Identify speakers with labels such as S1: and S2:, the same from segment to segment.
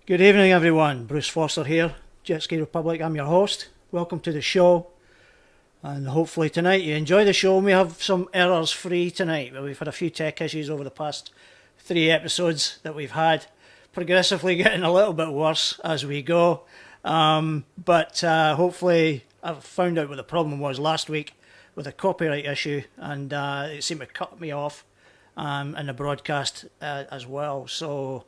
S1: Good evening, everyone. Bruce Foster here, Jetski Republic. I'm your host. Welcome to the show, and hopefully tonight you enjoy the show. We have some errors free tonight. We've had a few tech issues over the past 3 episodes that we've had, progressively getting a little bit worse as we go. But hopefully, I found out what the problem was last week with a copyright issue, and it seemed to cut me off in the broadcast as well. So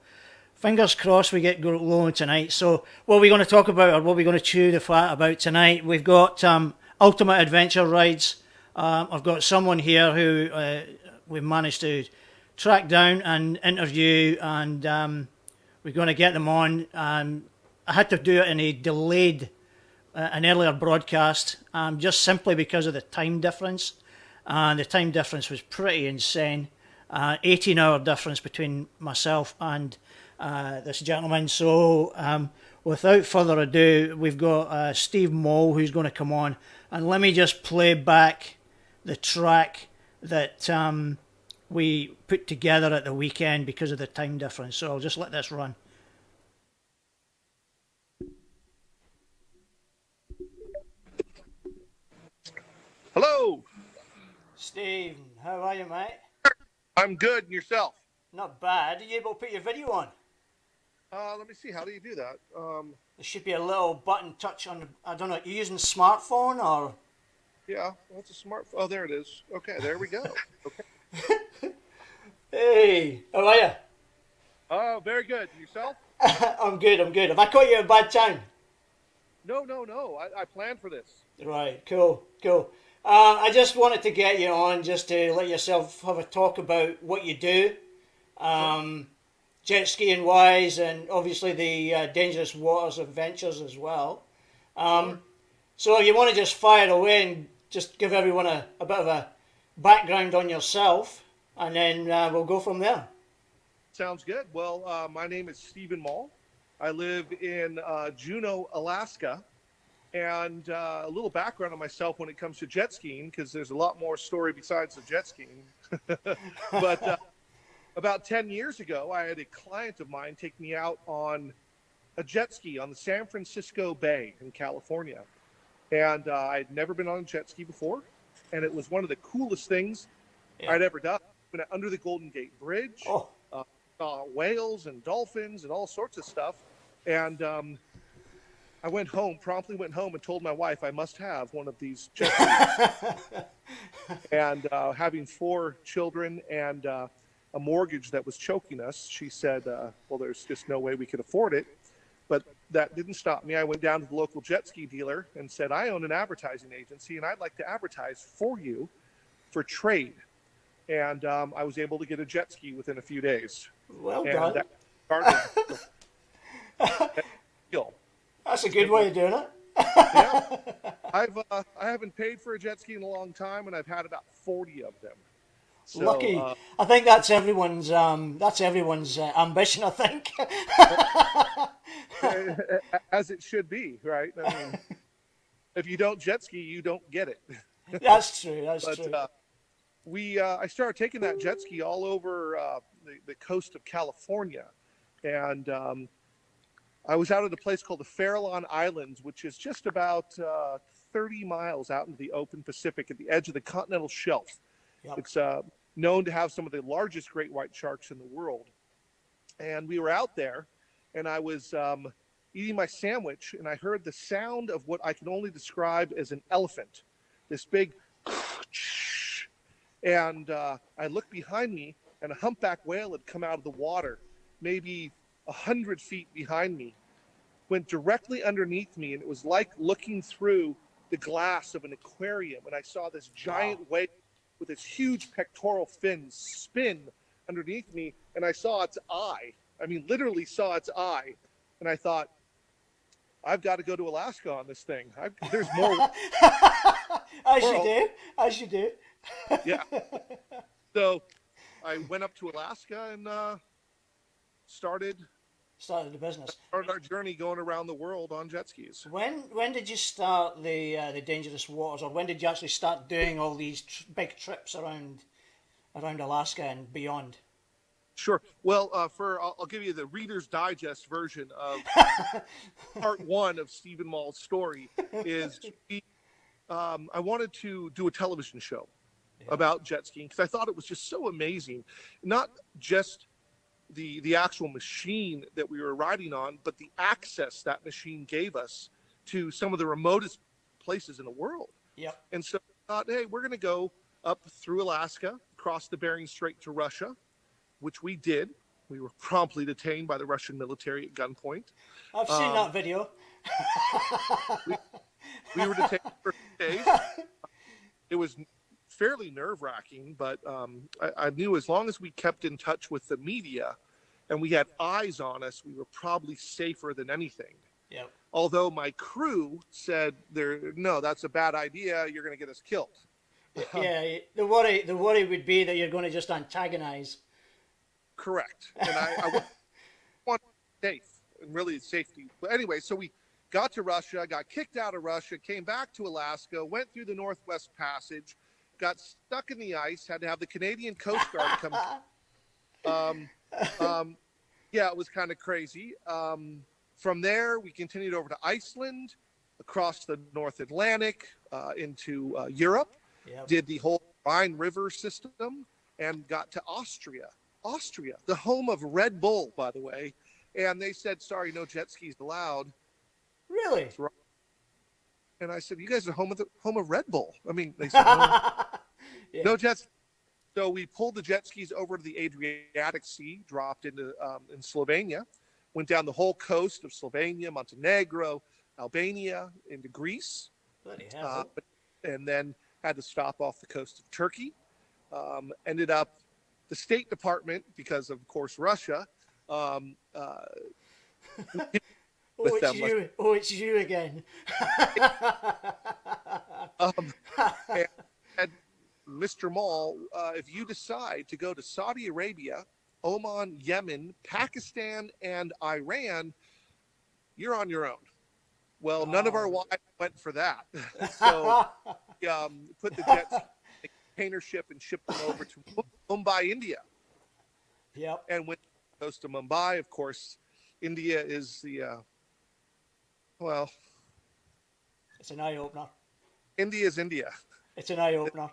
S1: fingers crossed we get going tonight. So what are we going to talk about, or what are we going to chew the fat about tonight? We've got ultimate adventure rides. I've got someone here who we've managed to track down and interview, and we're going to get them on. I had to do it in a delayed, an earlier broadcast, just simply because of the time difference. And the time difference was pretty insane. 18-hour difference between myself and this gentleman. So without further ado, we've got Steve Moll, who's going to come on, and let me just play back the track that we put together at the weekend because of the time difference. So I'll just let this run.
S2: Hello,
S1: Steve, how are you, mate?
S2: I'm good. And yourself?
S1: Not bad. Are you able to put your video on?
S2: Let me see. How do you do that?
S1: There should be a little button touch on the, I don't know, you using a smartphone or?
S2: Yeah, that's a smartphone. Oh, there it is. Okay, there we go. Okay.
S1: Hey, how are you?
S2: Oh, very good. And yourself?
S1: I'm good. Have I caught you at a bad time?
S2: No. I planned for this.
S1: Right, cool. I just wanted to get you on just to let yourself have a talk about what you do, jet skiing wise, and obviously the dangerous waters adventures as well. So if you want to just fire away and just give everyone a bit of a background on yourself, and then we'll go from there.
S2: Sounds good. Well, my name is Stephen Moll. I live in Juneau, Alaska. And a little background on myself when it comes to jet skiing, because there's a lot more story besides the jet skiing. But about 10 years ago, I had a client of mine take me out on a jet ski on the San Francisco Bay in California. And I'd never been on a jet ski before. And it was one of the coolest things I'd ever done. Went under the Golden Gate Bridge, saw whales and dolphins and all sorts of stuff. And I promptly went home and told my wife I must have one of these jet skis. And having 4 children and a mortgage that was choking us, she said, well, there's just no way we could afford it. But that didn't stop me. I went down to the local jet ski dealer and said, I own an advertising agency and I'd like to advertise for you for trade. And I was able to get a jet ski within a few days.
S1: Well
S2: and
S1: done.
S2: That started
S1: That's a good way of doing it.
S2: Yeah, I haven't paid for a jet ski in a long time, and I've had about 40 of them. So,
S1: Lucky. I think that's everyone's ambition, I think.
S2: As it should be, right? I mean, if you don't jet ski, you don't get it.
S1: That's true.
S2: I started taking that jet ski all over the coast of California, and I was out at a place called the Farallon Islands, which is just about 30 miles out into the open Pacific at the edge of the continental shelf. Yep. It's known to have some of the largest great white sharks in the world. And we were out there, and I was eating my sandwich, and I heard the sound of what I can only describe as an elephant, this big and I looked behind me, and a humpback whale had come out of the water, maybe 100 feet behind me, went directly underneath me, and it was like looking through the glass of an aquarium, and I saw this giant whale with its huge pectoral fins spin underneath me, and I saw its eye. I mean, literally saw its eye, and I thought, I've got to go to Alaska on this thing. There's more.
S1: As you do.
S2: Yeah. So I went up to Alaska and started
S1: the business.
S2: Started our journey going around the world on jet skis.
S1: When did you start the dangerous waters, or when did you actually start doing all these big trips around Alaska and beyond?
S2: Sure. Well, I'll give you the Reader's Digest version of part one of Stephen Moll's story. Is I wanted to do a television show about jet skiing because I thought it was just so amazing, not just the actual machine that we were riding on, but the access that machine gave us to some of the remotest places in the world.
S1: Yep.
S2: And so I thought, hey, we're going to go up through Alaska, across the Bering Strait to Russia, which we did. We were promptly detained by the Russian military at gunpoint.
S1: I've seen that video.
S2: We were detained for days. It was fairly nerve-wracking, but I knew as long as we kept in touch with the media and we had eyes on us, we were probably safer than anything.
S1: Yep.
S2: Although my crew said, no, that's a bad idea. You're going to get us killed.
S1: Yeah, the worry would be that you're going to just antagonize.
S2: Correct. And I want safe, and really safety. But anyway, so we got to Russia, got kicked out of Russia, came back to Alaska, went through the Northwest Passage, got stuck in the ice, had to have the Canadian Coast Guard come. Yeah, it was kind of crazy. From there, we continued over to Iceland, across the North Atlantic, into Europe, did the whole Rhine River system, and got to Austria. Austria, the home of Red Bull, by the way. And they said, sorry, no jet skis allowed.
S1: Really?
S2: And I said, you guys are home of Red Bull. I mean, they said, no, no jets. So we pulled the jet skis over to the Adriatic Sea, dropped into in Slovenia, went down the whole coast of Slovenia, Montenegro, Albania, into Greece.
S1: Bloody hell.
S2: And then had to stop off the coast of Turkey. Ended up the State Department, because of course Russia.
S1: It's you again.
S2: And Mr. Moll, if you decide to go to Saudi Arabia, Oman, Yemen, Pakistan, and Iran, you're on your own. Well, none of our wives went for that. So put the jet container ship and shipped them over to Mumbai, India.
S1: Yep.
S2: And when it goes to Mumbai, of course, India is the, well.
S1: It's an eye-opener.
S2: India is India.
S1: It's an eye-opener.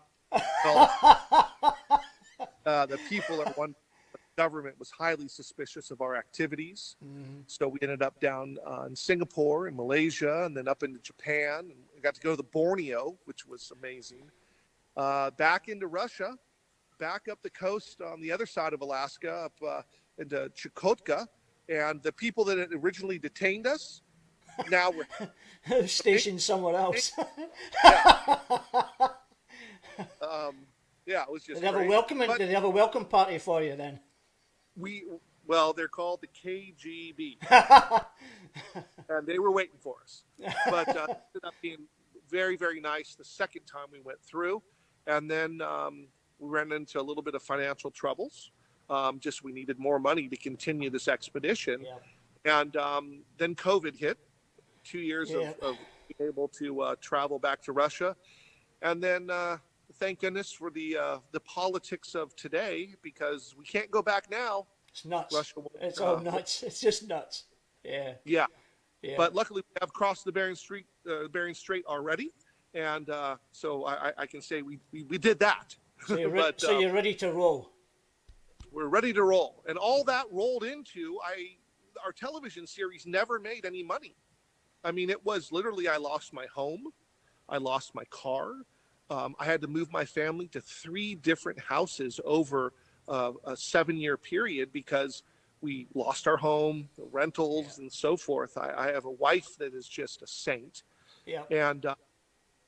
S2: The people are one. The government was highly suspicious of our activities. Mm-hmm. So we ended up down in Singapore and Malaysia, and then up into Japan. And we got to go to the Borneo, which was amazing. Back into Russia, back up the coast on the other side of Alaska, up into Chukotka. And the people that had originally detained us, now we're
S1: stationed somewhere else.
S2: Yeah, it was just.
S1: Did they have a welcome party for you then?
S2: Well, they're called the KGB, and they were waiting for us. But it ended up being very, very nice the second time we went through, and then we ran into a little bit of financial troubles. Just we needed more money to continue this expedition, and then COVID hit. 2 years of being able to travel back to Russia, and then. Thank goodness for the politics of today, because we can't go back now.
S1: It's nuts.
S2: Russia
S1: it's all nuts. It's just nuts. Yeah.
S2: But luckily, we have crossed the Bering Strait already, and so I can say we did that.
S1: So you're ready to roll.
S2: We're ready to roll, and all that rolled into our television series never made any money. I mean, it was literally I lost my home, I lost my car. I had to move my family to 3 different houses over a 7-year period because we lost our home, the rentals, and so forth. I have a wife that is just a saint. Yeah. And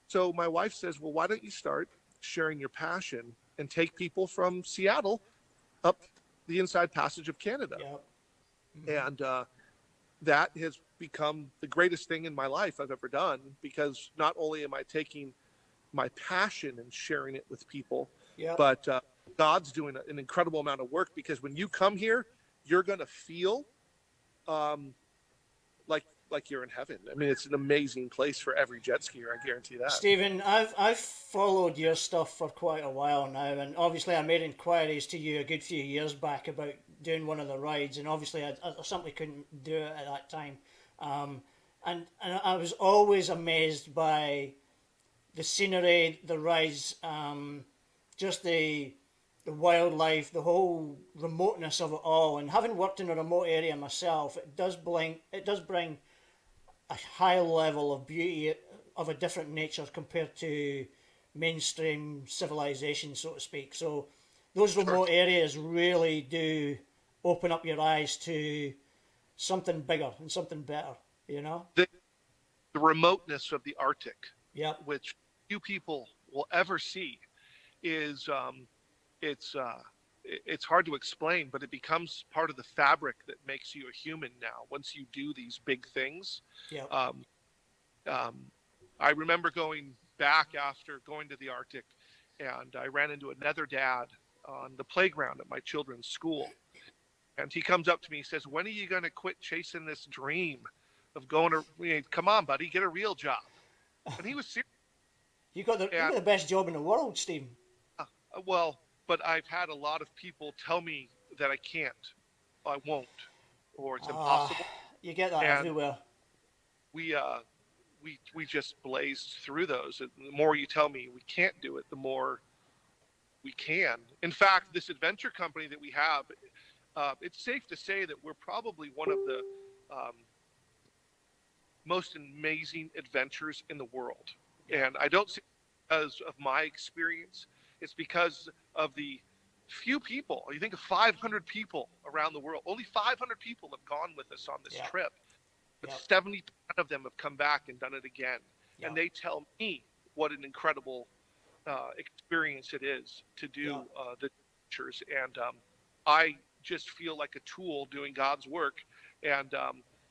S2: so my wife says, well, why don't you start sharing your passion and take people from Seattle up the Inside Passage of Canada? Yep. Mm-hmm. And that has become the greatest thing in my life I've ever done, because not only am I taking my passion and sharing it with people, but God's doing an incredible amount of work, because when you come here, you're going to feel like you're in heaven. I mean, it's an amazing place for every jet skier. I guarantee that.
S1: Stephen, I've followed your stuff for quite a while now, and obviously I made inquiries to you a good few years back about doing one of the rides, and obviously I simply couldn't do it at that time. And I was always amazed by the scenery, the rides, just the wildlife, the whole remoteness of it all. And having worked in a remote area myself, it does bring a high level of beauty of a different nature compared to mainstream civilization, so to speak. So those remote areas really do open up your eyes to something bigger and something better, you know?
S2: The remoteness of the Arctic,
S1: Yep.
S2: which few people will ever see, is it's hard to explain, but it becomes part of the fabric that makes you a human now. Once you do these big things,
S1: Yep.
S2: I remember going back after going to the Arctic, and I ran into another dad on the playground at my children's school. And he comes up to me, he says, "When are you going to quit chasing this dream of going to, come on, buddy, get a real job?" And he was serious.
S1: You got the best job in the world, Stephen.
S2: Well, but I've had a lot of people tell me that I can't, I won't, or it's impossible.
S1: You get that
S2: And
S1: everywhere.
S2: We just blazed through those. The more you tell me we can't do it, the more we can. In fact, this adventure company that we have, it's safe to say that we're probably one of the most amazing adventures in the world. And I don't say because of my experience. It's because of the few people. You think of 500 people around the world. Only 500 people have gone with us on this trip. But 70% of them have come back and done it again. And they tell me what an incredible experience it is to do the adventures. And I just feel like a tool doing God's work. And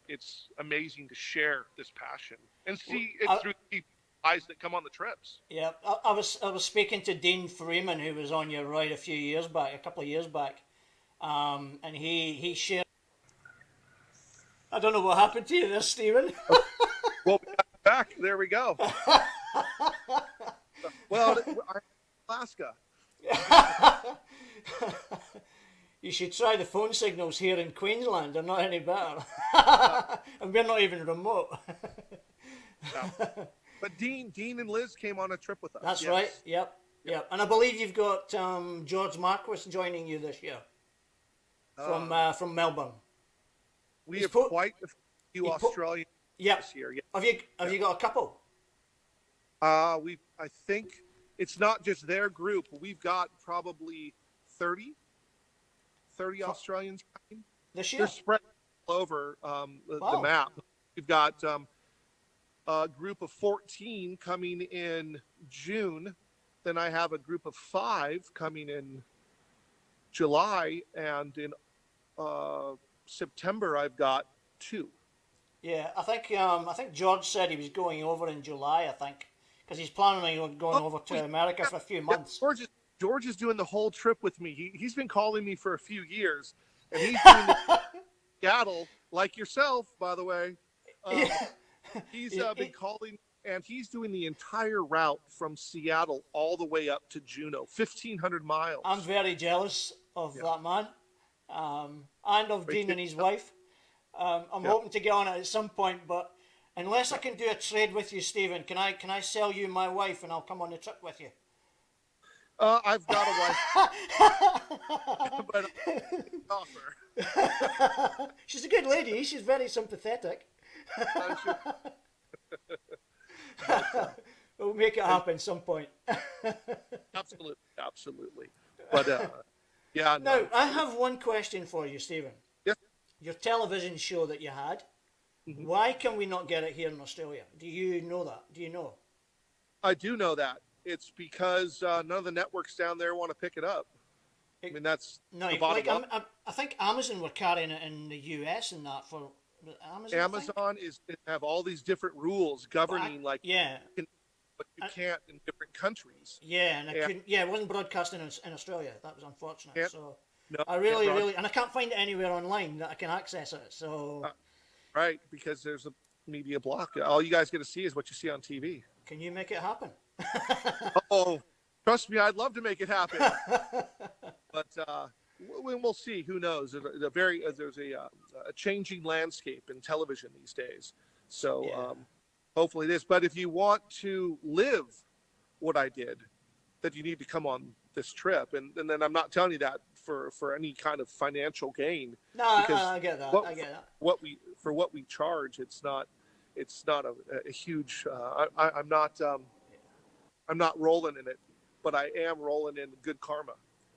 S2: it's amazing to share this passion and see it through people's eyes that come on the trips.
S1: Yeah, I was speaking to Dean Freeman, who was on your ride a couple of years back, and he shared. I don't know what happened to you there, Stephen.
S2: Well, we got back. There we go. Well, I'm in Alaska.
S1: You should try the phone signals here in Queensland. They're not any better. And we're not even remote.
S2: No. But Dean and Liz came on a trip with us.
S1: That's right. Yep. And I believe you've got George Marquis joining you this year from Melbourne.
S2: We have quite a few Australians this year. Yeah.
S1: Have you got a couple?
S2: I think it's not just their group. We've got probably 30 Australians coming.
S1: This year?
S2: They're spread all over the map. We've got a group of 14 coming in June. Then I have a group of 5 coming in July, and in September I've got 2.
S1: Yeah, I think George said he was going over in July. I think because he's planning on going over to America for a few months.
S2: George is doing the whole trip with me. He's been calling me for a few years, and he's doing Seattle, like yourself, by the way. He's been calling, and he's doing the entire route from Seattle all the way up to Juneau, 1,500 miles.
S1: I'm very jealous of that man, and of Dean and his wife. I'm hoping to get on it at some point, but unless I can do a trade with you, Stephen, can I sell you my wife and I'll come on the trip with you?
S2: I've got a wife, but offer.
S1: She's a good lady. She's very sympathetic. We'll make it happen some point.
S2: Absolutely. But yeah.
S1: Now, I have one question for you, Stephen.
S2: Yes.
S1: Your television show that you had, why can we not get it here in Australia? Do you know that? Do you know?
S2: I do know that. It's because none of the networks down there want to pick it up. I mean, that's the bottom line.
S1: I think Amazon were carrying it in the US and that for
S2: Amazon have all these different rules governing what you can't in different countries.
S1: Yeah, and it wasn't broadcasting in Australia. That was unfortunate. I really, and I can't find it anywhere online that I can access it. So,
S2: right, because there's a media block. All you guys get to see is what you see on TV.
S1: Can you make it happen?
S2: Oh, trust me, I'd love to make it happen. But we'll see. Who knows? There's a changing landscape in television these days. So
S1: Yeah.
S2: hopefully this. But if you want to live what I did, that you need to come on this trip. And then I'm not telling you that for any kind of financial gain,
S1: No,
S2: because
S1: I get that.
S2: what
S1: I get that.
S2: what we charge, it's not a huge. I'm not rolling in it, but I am rolling in good karma,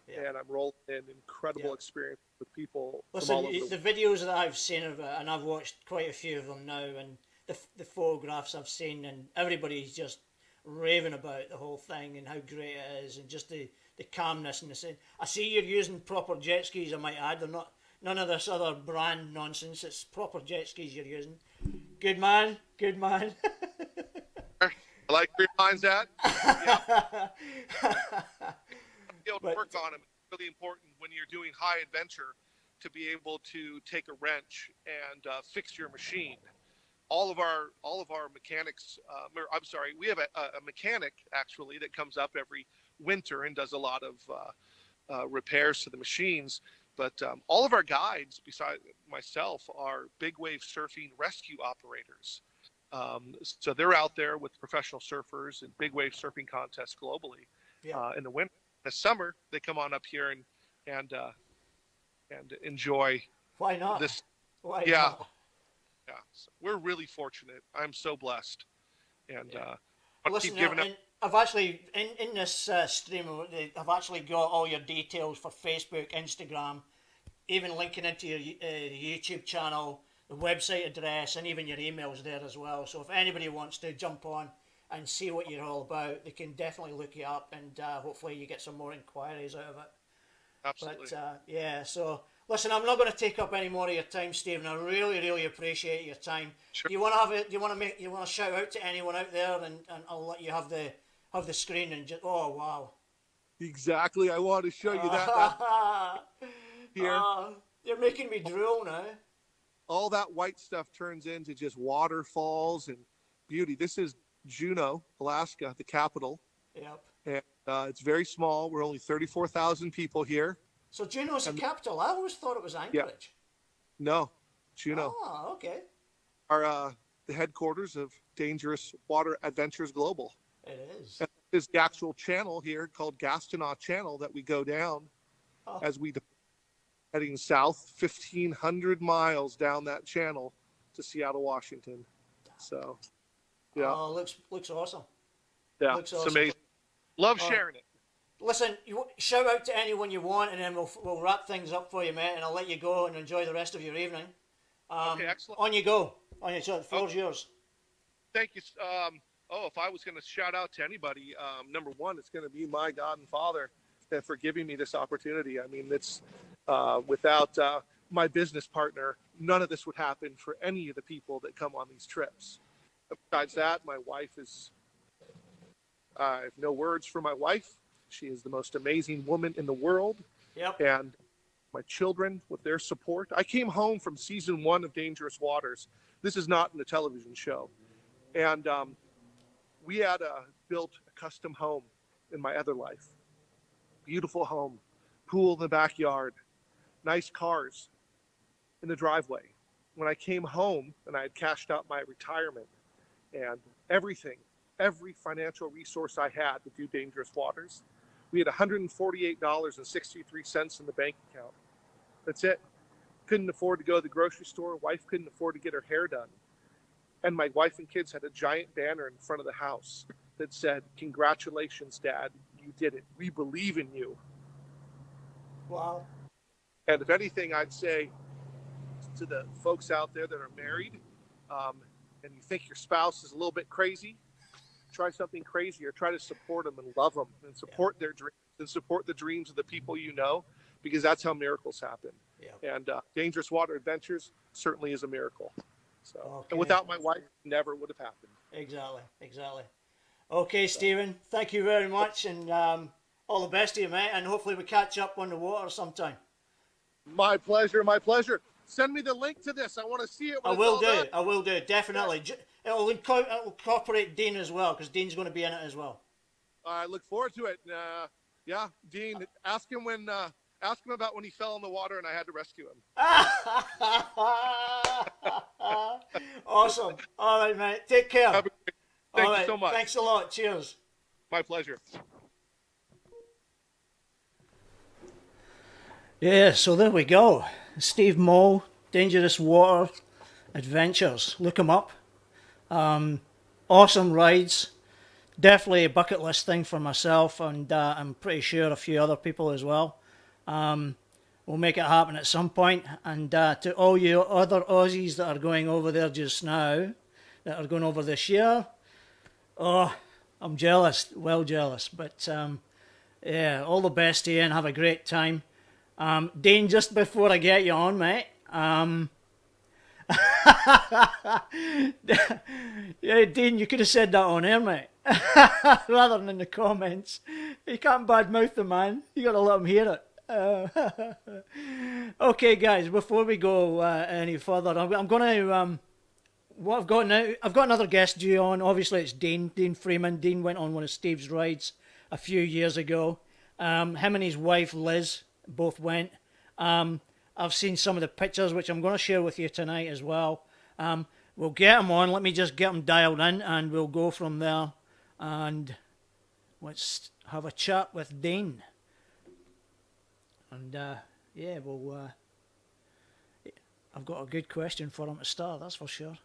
S1: Yeah.
S2: and I'm rolling in incredible
S1: Yeah.
S2: experience with people from
S1: Listen,
S2: all over
S1: the
S2: the.
S1: videos that I've seen of it, and I've watched quite a few of them now, and the photographs I've seen, and everybody's just raving about the whole thing and how great it is, and just the calmness and the. I see you're using proper jet skis. I might add, they're not none of this other brand nonsense. It's proper jet skis you're using. Good man, good man.
S2: I like where your mind's at. Yeah. Be able to
S1: But
S2: work on them. It's really important when you're doing high adventure to be able to take a wrench and fix your machine. All of our mechanics. I'm sorry, we have a mechanic actually that comes up every winter and does a lot of repairs to the machines. But all of our guides, besides myself, are big wave surfing rescue operators. So they're out there with professional surfers and big wave surfing contests globally.
S1: yeah,
S2: In the winter, the summer, they come on up here and enjoy
S1: why not?
S2: this.
S1: Why
S2: Yeah,
S1: not?
S2: yeah. So we're really fortunate. I'm so blessed, and
S1: Yeah.
S2: I keep
S1: Listen,
S2: giving up.
S1: and I've actually in this stream, I've actually got all your details for Facebook, Instagram, even linking into your YouTube channel, the website address, and even your emails there as well. So if anybody wants to jump on and see what you're all about, they can definitely look you up, and hopefully you get some more inquiries out of it.
S2: Absolutely.
S1: But yeah, so listen, I'm not going to take up any more of your time, Stephen. I really, really appreciate your time.
S2: Sure.
S1: Do you want to have it? Do you want to shout out to anyone out there, and I'll let you have the screen and just oh wow.
S2: Exactly. I want to show you that here.
S1: You're making me drool now.
S2: All that white stuff turns into just waterfalls and beauty. This is Juneau, Alaska, the capital,
S1: Yep.
S2: and it's very small. We're only 34,000 people here.
S1: So Juneau's the
S2: And
S1: capital. I always thought it was
S2: yeah,
S1: Anchorage.
S2: no, Juneau
S1: Oh, okay.
S2: are the headquarters of Dangerous Water Adventures Global.
S1: It is.
S2: And this is the actual channel here called Gastineau Channel that we go down as we heading south 1,500 miles down that channel to Seattle, Washington. So, yeah.
S1: Oh, looks awesome.
S2: Yeah,
S1: Looks
S2: it's
S1: awesome.
S2: amazing. Love sharing it.
S1: Listen, shout out to anyone you want, and then we'll wrap things up for you, mate, and I'll let you go and enjoy the rest of your evening.
S2: Okay, excellent.
S1: On you go. On you, so the floor's yours.
S2: Thank you. If I was going to shout out to anybody, number one, it's going to be my God and Father for giving me this opportunity. I mean, it's without my business partner, none of this would happen for any of the people that come on these trips. Besides that, my wife is. I have no words for my wife. She is the most amazing woman in the world.
S1: Yep.
S2: And my children, with their support. I came home from season 1 of Dangerous Waters. This is not in a television show. And we had built a custom home in my other life. Beautiful home, pool in the backyard, nice cars in the driveway. When I came home and I had cashed out my retirement and everything, every financial resource I had to do Dangerous Waters, we had $148.63 in the bank account. That's it. Couldn't afford to go to the grocery store. Wife couldn't afford to get her hair done. And my wife and kids had a giant banner in front of the house that said, "Congratulations, Dad. You did it. We believe in you."
S1: Wow.
S2: And if anything, I'd say to the folks out there that are married and you think your spouse is a little bit crazy, try something crazy or try to support them and love them and support their dreams and support the dreams of the people you know, because that's how miracles happen.
S1: Yeah.
S2: And Dangerous Water Adventures certainly is a miracle. So,
S1: Okay.
S2: And without my wife, it never would have happened.
S1: Exactly. Okay, Stephen, thank you very much, and all the best to you, mate, and hopefully we catch up on the water sometime.
S2: My pleasure. Send me the link to this. I want to see it.
S1: I will do, definitely. It'll incorporate Dean as well, because Dean's going to be in it as well.
S2: I look forward to it. Yeah, Dean, ask him when Ask him about when he fell in the water and I had to rescue him.
S1: Awesome. All right, mate. Take care.
S2: Thank you so much.
S1: Thanks a lot. Cheers.
S2: My pleasure.
S1: Yeah, so there we go. Steve Moll, Dangerous Water Adventures. Look him up. Awesome rides. Definitely a bucket list thing for myself, and I'm pretty sure a few other people as well. We'll make it happen at some point. And to all you other Aussies that are going over there just now, that are going over this year, oh, I'm jealous, well jealous. But yeah, all the best to you and have a great time. Dean, just before I get you on, mate, yeah, Dean, you could have said that on air, mate, rather than in the comments. You can't badmouth the man. You got to let him hear it. Okay, guys, before we go any further, I'm going to. What I've got now, I've got another guest due on. Obviously, it's Dean Freeman. Dean went on one of Steve's rides a few years ago. Him and his wife Liz both went. I've seen some of the pictures, which I'm going to share with you tonight as well. We'll get them on. Let me just get them dialed in, and we'll go from there. And let's have a chat with Dean. And yeah, well, I've got a good question for him to start. That's for sure.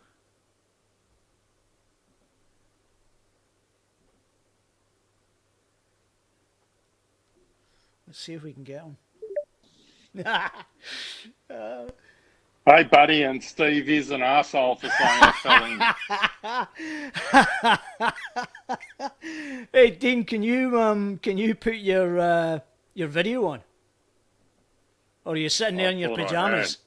S1: Let's see if we can get him.
S3: Hey, buddy, and Steve is an arsehole for saying I fell in.
S1: Hey, Dean, can you put your video on? Or are you sitting there in your pajamas?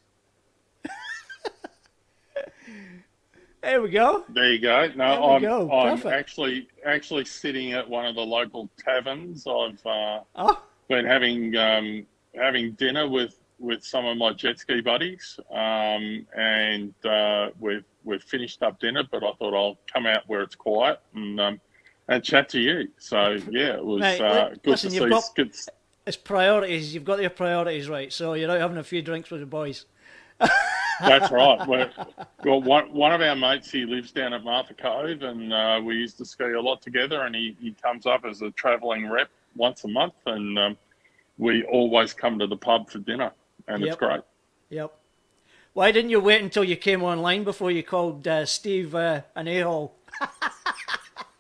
S1: There we go.
S3: There you go. No, I'm
S1: Perfect.
S3: actually sitting at one of the local taverns. I've
S1: Oh,
S3: been having dinner with some of my jet ski buddies, and we've finished up dinner. But I thought I'll come out where it's quiet and chat to you. So yeah, it was
S1: mate,
S3: good
S1: listen,
S3: to see.
S1: it's priorities. You've got your priorities right. So you're out having a few drinks with the boys.
S3: That's right. Well, one of our mates, he lives down at Martha Cove, and we used to ski a lot together. And he comes up as a travelling rep once a month, and we always come to the pub for dinner, and it's great.
S1: Yep. Why didn't you wait until you came online before you called Steve an a-hole?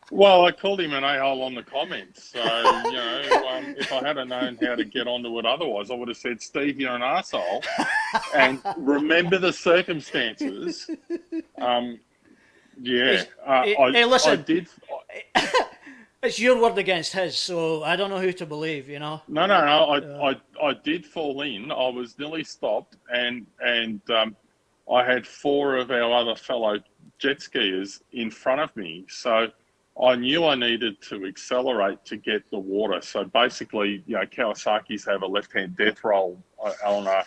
S3: Well, I called him an a-hole on the comments. So, if I had known how to get onto it otherwise, I would have said, Steve, you're an arsehole. And remember the circumstances. Hey, listen.
S1: I did. It's your word against his, so I don't know who to believe, No.
S3: I did fall in. I was nearly stopped, and I had four of our other fellow jet skiers in front of me. So I knew I needed to accelerate to get the water. So basically, Kawasaki's have a left-hand death roll on a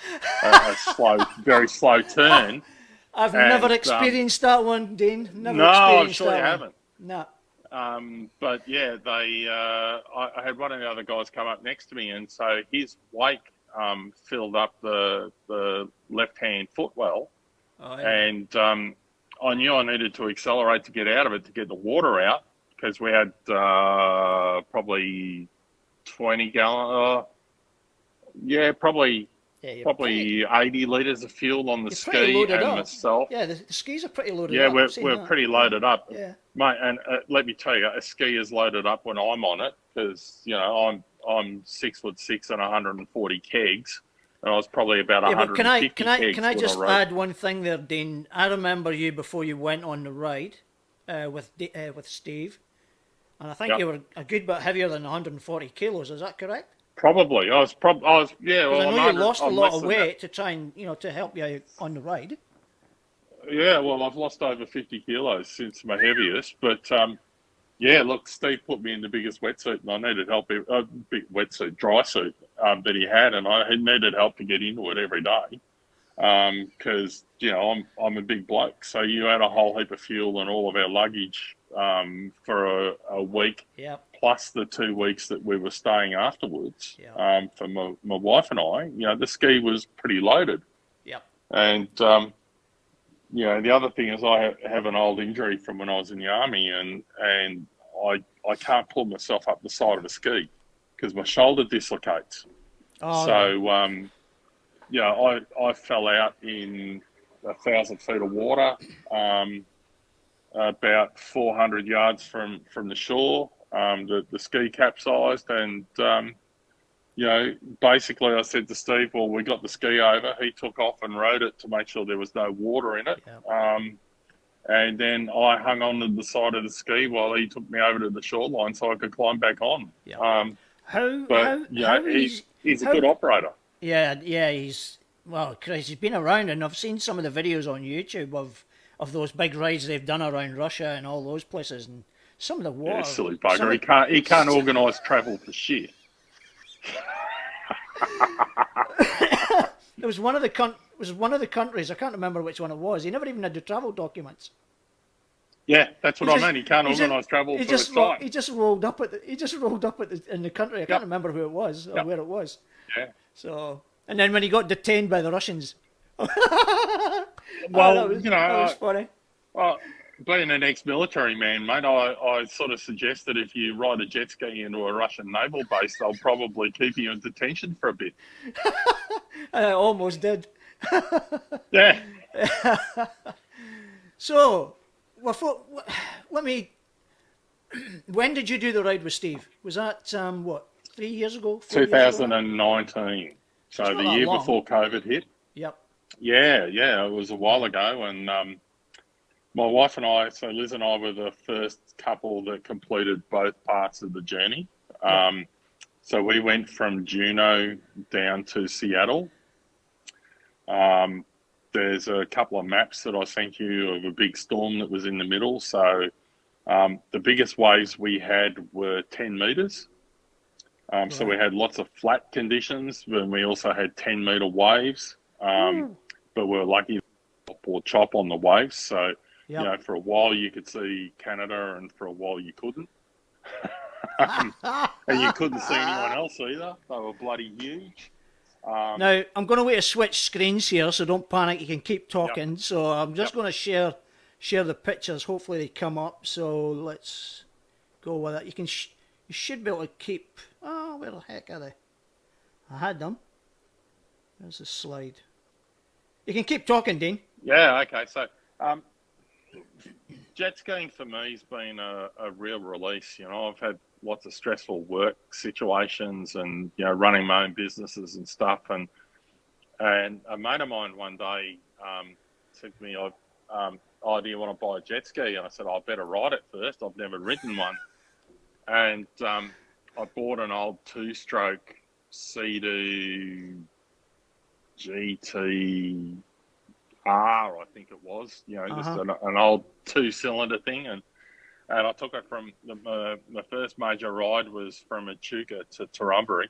S3: slow, very slow turn.
S1: I've never experienced that one, Dean.
S3: No, I'm sure you haven't.
S1: No.
S3: But yeah, I had one of the other guys come up next to me, and so his wake filled up the left-hand footwell, and I knew I needed to accelerate to get out of it to get the water out, because we had probably 20 gallon, probably 80 litres of fuel on the ski and myself.
S1: Yeah, the skis are pretty loaded
S3: up.
S1: Yeah,
S3: we're pretty loaded up.
S1: Yeah.
S3: Mate, and let me tell you, a ski is loaded up when I'm on it, because, I'm 6'6" and 140 kegs, and I was probably about 150 kegs.
S1: Can I just add one thing there, Dean? I remember you before you went on the ride with Steve, and I think you were a good bit heavier than 140 kilos. Is that correct?
S3: Probably. I was. Yeah.
S1: Well, I know you lost a lot of weight to try and to help you on the ride.
S3: Yeah. Well, I've lost over 50 kilos since my heaviest, but yeah. Look, Steve put me in the biggest wetsuit, and I needed help. Big wetsuit, dry suit that he had, and I needed help to get into it every day. Because I'm a big bloke, so you add a whole heap of fuel and all of our luggage for a week,
S1: Yep.
S3: plus the 2 weeks that we were staying afterwards.
S1: Yep.
S3: For my wife and I, the ski was pretty loaded.
S1: Yep.
S3: And the other thing is I have an old injury from when I was in the army, and I can't pull myself up the side of a ski because my shoulder dislocates.
S1: Oh,
S3: So I fell out in 1,000 feet of water, about 400 yards from the shore. The ski capsized, and basically I said to Steve, well, we got the ski over. He took off and rode it to make sure there was no water in it.
S1: Yep.
S3: And then I hung on to the side of the ski while he took me over to the shoreline so I could climb back on.
S1: Yep.
S3: He's a good operator.
S1: Yeah, he's, well, Chris, he's been around, and I've seen some of the videos on YouTube of those big rides they've done around Russia and all those places, and some of the water.
S3: Yeah, silly bugger. He can't organise travel for shit.
S1: It was one of the countries, I can't remember which one it was. He never even had the travel documents.
S3: Yeah, that's what I mean. He can't organise travel for his time.
S1: He just rolled up in the country. I can't remember who it was or where it was.
S3: Yeah.
S1: So, and then when he got detained by the Russians.
S3: Well,
S1: that was funny.
S3: Well, being an ex-military man, mate, I sort of suggest that if you ride a jet ski into a Russian naval base, they'll probably keep you in detention for a bit.
S1: I almost did.
S3: Yeah.
S1: So, when did you do the ride with Steve? Was that, 3 years ago?
S3: 2019. So the year before COVID hit.
S1: Yep.
S3: Yeah, it was a while ago, and my wife and I, so Liz and I were the first couple that completed both parts of the journey. So we went from Juneau down to Seattle. There's a couple of maps that I sent you of a big storm that was in the middle. So the biggest waves we had were 10 metres. So we had lots of flat conditions, but we also had 10-metre waves. But we were lucky or chop on the waves. So, for a while you could see Canada, and for a while you couldn't. And you couldn't see anyone else either. They were bloody huge.
S1: Now, I'm going to wait to switch screens here, so don't panic. You can keep talking. Yep. So I'm just going to share the pictures. Hopefully they come up. So let's go with it. You should be able to keep... Oh, where the heck are they? I had them. There's the slide. You can keep talking, Dean.
S3: Yeah, okay. So jet skiing for me has been a real release. I've had lots of stressful work situations and, running my own businesses and stuff. And a mate of mine one day said to me, do you want to buy a jet ski? And I said, I better ride it first. I've never ridden one. And I bought an old two-stroke Sea-Doo GT R, I think it was, just an old two-cylinder thing. And I took it from, the first major ride was from Echuca to Torrumbury.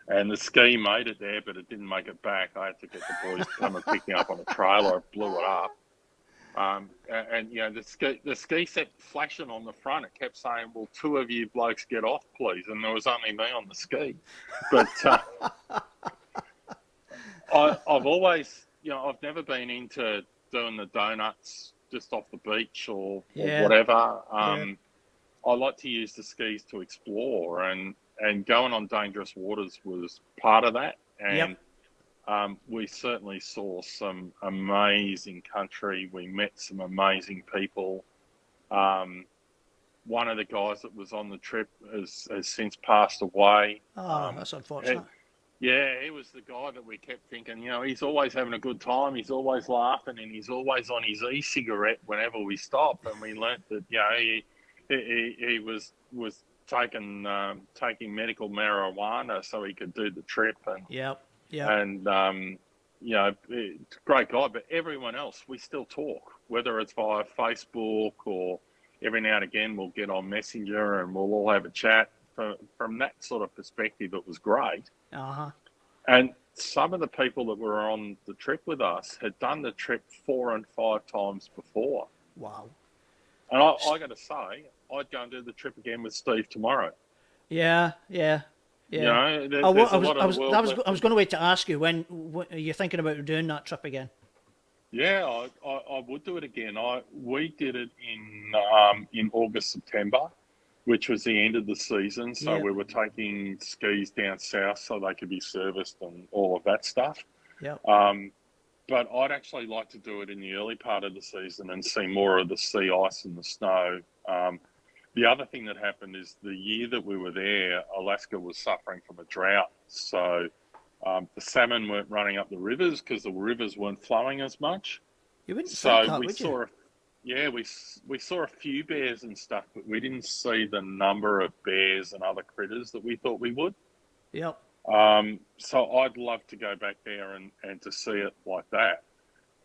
S3: And the ski made it there, but it didn't make it back. I had to get the boys to come and pick me up on a trailer. I blew it up. The ski set flashing on the front, it kept saying, well, 2 of you blokes get off, please. And there was only me on the ski. But I've always, I've never been into doing the donuts just off the beach or whatever. I like to use the skis to explore, and going on dangerous waters was part of that. And we certainly saw some amazing country. We met some amazing people. One of the guys that was on the trip has since passed away.
S1: Oh, that's unfortunate.
S3: He was the guy that we kept thinking, he's always having a good time. He's always laughing, and he's always on his e-cigarette whenever we stop. And we learnt that, he was taking medical marijuana so he could do the trip. And And, great guy, but everyone else, we still talk, whether it's via Facebook or every now and again we'll get on Messenger and we'll all have a chat. From that sort of perspective, it was great. And some of the people that were on the trip with us had done the trip 4 and 5 times before.
S1: Wow.
S3: And I got to say, I'd go and do the trip again with Steve tomorrow.
S1: Yeah, yeah,
S3: You
S1: yeah.
S3: know, there's a lot of the world
S1: I
S3: left.
S1: was going to wait to ask you when are you thinking about doing that trip again?
S3: Yeah, I would do it again. We did it in August, September, which was the end of the season. So
S1: Yeah,
S3: we were taking skis down south so they could be serviced and all of that stuff.
S1: yeah.
S3: Um, but I'd actually like to do it in the early part of the season and see more of the sea ice and the snow. The other thing that happened is the year that we were there, Alaska was suffering from a drought. So the salmon weren't running up the rivers because the rivers weren't flowing as much.
S1: You wouldn't think
S3: So
S1: that,
S3: we
S1: would you?
S3: saw, yeah, we saw a few bears and stuff, but we didn't see the number of bears and other critters that we thought we would.
S1: Yep.
S3: So I'd love to go back there and to see it like that.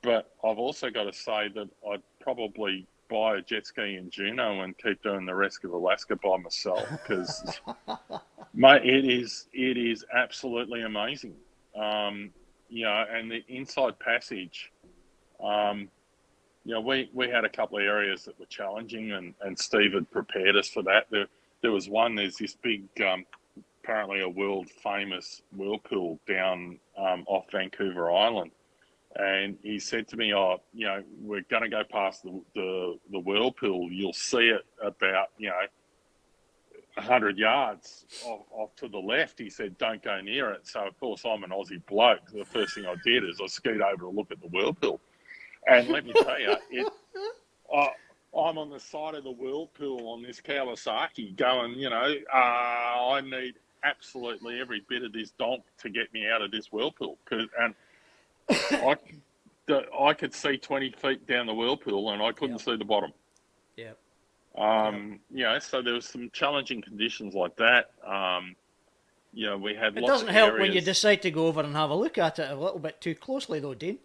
S3: But I've also got to say that I'd probably buy a jet ski in Juneau and keep doing the rest of Alaska by myself because, mate, it is absolutely amazing. You know, and the inside passage. You know, we had a couple of areas that were challenging, and Steve had prepared us for that. There was one. There's this big, apparently a world famous whirlpool down off Vancouver Island, and he said to me, "Oh, you know, we're going to go past the whirlpool. You'll see it about 100 yards off to the left." He said, "Don't go near it." So of course I'm an Aussie bloke. The first thing I did is I skied over to look at the whirlpool. And let me tell you, I'm on the side of the whirlpool on this Kawasaki going, I need absolutely every bit of this donk to get me out of this whirlpool. And I could see 20 feet down the whirlpool and I couldn't see the bottom.
S1: Yep.
S3: So there was some challenging conditions like that. We had
S1: It
S3: lots
S1: doesn't
S3: of
S1: help
S3: areas.
S1: when you decide to go over and have a look at it a little bit too closely, though, Dean.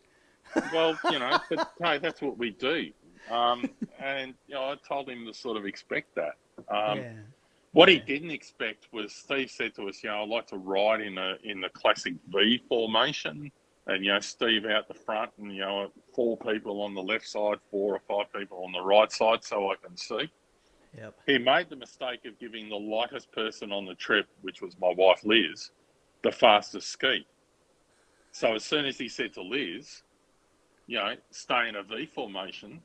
S3: Well, but hey, that's what we do. And I told him to sort of expect that. What he didn't expect was Steve said to us, I'd like to ride in the classic V formation, and Steve out the front, and 4 people on the left side, 4 or 5 people on the right side, so I can see.
S1: Yep.
S3: He made the mistake of giving the lightest person on the trip, which was my wife Liz, the fastest ski. So as soon as he said to Liz, stay in a V formation,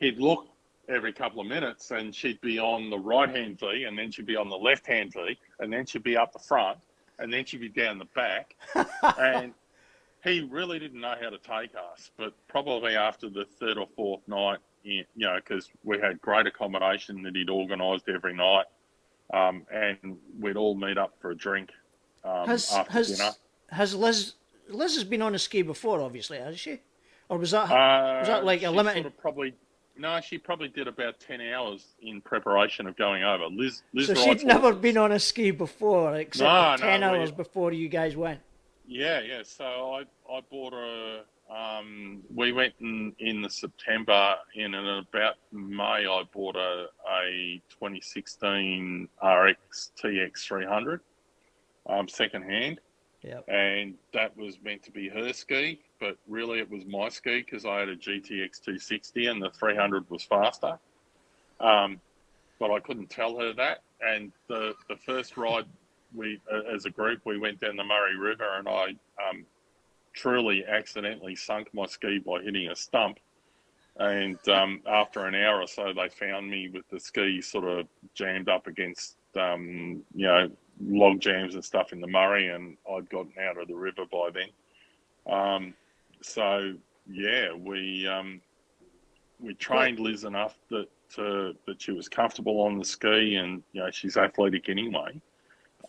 S3: he'd look every couple of minutes and she'd be on the right-hand V, and then she'd be on the left-hand V, and then she'd be up the front, and then she'd be down the back. And he really didn't know how to take us, but probably after the 3rd or 4th night, because we had great accommodation that he'd organised every night, and we'd all meet up for a drink after dinner.
S1: Has Liz has been on a ski before, obviously, has she? Or was that like a limited?
S3: She probably did about 10 hours in preparation of going over. Liz
S1: So
S3: rides
S1: she'd never
S3: horses.
S1: been on a ski before, except for 10 hours before you guys went.
S3: Yeah. So I bought her. We went in the September, and in about May I bought a 2016 RX TX 300 second hand.
S1: Yep.
S3: And that was meant to be her ski, but really it was my ski because I had a GTX 260 and the 300 was faster. But I couldn't tell her that. And the first ride, as a group, we went down the Murray River, and I truly accidentally sunk my ski by hitting a stump. And after an hour or so, they found me with the ski sort of jammed up against, log jams and stuff in the Murray, and I'd gotten out of the river by then. We trained Liz enough that she was comfortable on the ski, and she's athletic anyway.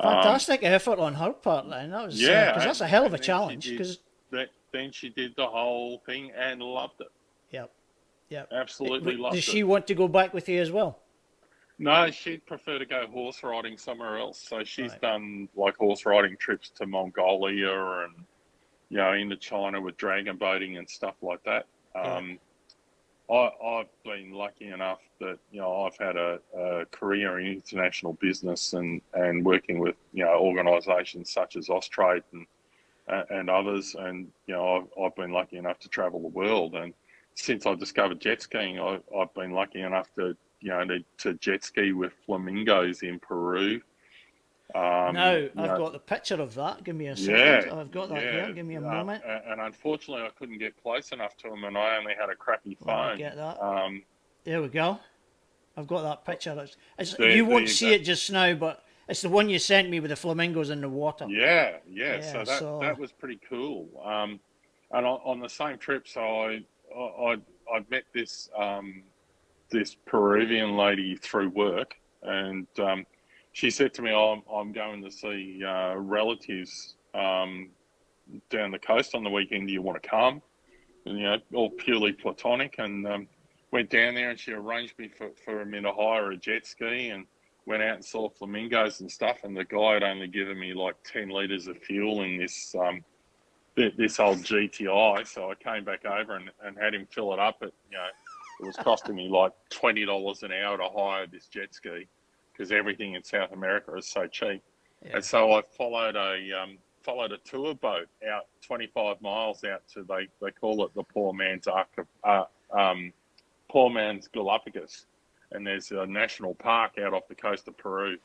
S1: Fantastic effort on her part, then. That was because that's a hell of a challenge.
S3: Then she did the whole thing and loved it.
S1: Yep.
S3: Absolutely loved it.
S1: Does she want to go back with you as well?
S3: No, she'd prefer to go horse riding somewhere else. So she's done like horse riding trips to Mongolia and into China with dragon boating and stuff like that. I've been lucky enough that I've had a career in international business and working with organisations such as Austrade and others, and I've been lucky enough to travel the world, and since I discovered jet skiing, I've been lucky enough to to jet ski with flamingos in Peru.
S1: Now,
S3: You
S1: I've
S3: know,
S1: got the picture of that. Give me a second.
S3: yeah,
S1: I've got that here.
S3: yeah.
S1: Give me a moment.
S3: And unfortunately, I couldn't get close enough to them, and I only had a crappy
S1: Let me
S3: phone.
S1: get that.
S3: Um,
S1: There we go. I've got that picture.
S3: there,
S1: You
S3: there
S1: won't
S3: you
S1: see
S3: go.
S1: it just now, but it's the one you sent me with the flamingos in the water.
S3: Yeah, yeah.
S1: Yeah,
S3: So that
S1: so
S3: was pretty cool. And on the same trip, so I I met this Peruvian lady through work, and she said to me, "Oh, I'm going to see relatives down the coast on the weekend. Do you want to come?" And, all purely platonic, and went down there, and she arranged me for me to hire a jet ski, and went out and saw flamingos and stuff. And the guy had only given me like 10 liters of fuel in this old GTI, so I came back over and had him fill it up. It was costing me like $20 an hour to hire this jet ski because everything in South America is so cheap.
S1: yeah.
S3: And so I followed a tour boat out 25 miles out to they call it the poor man's Galapagos, and there's a national park out off the coast of Peru,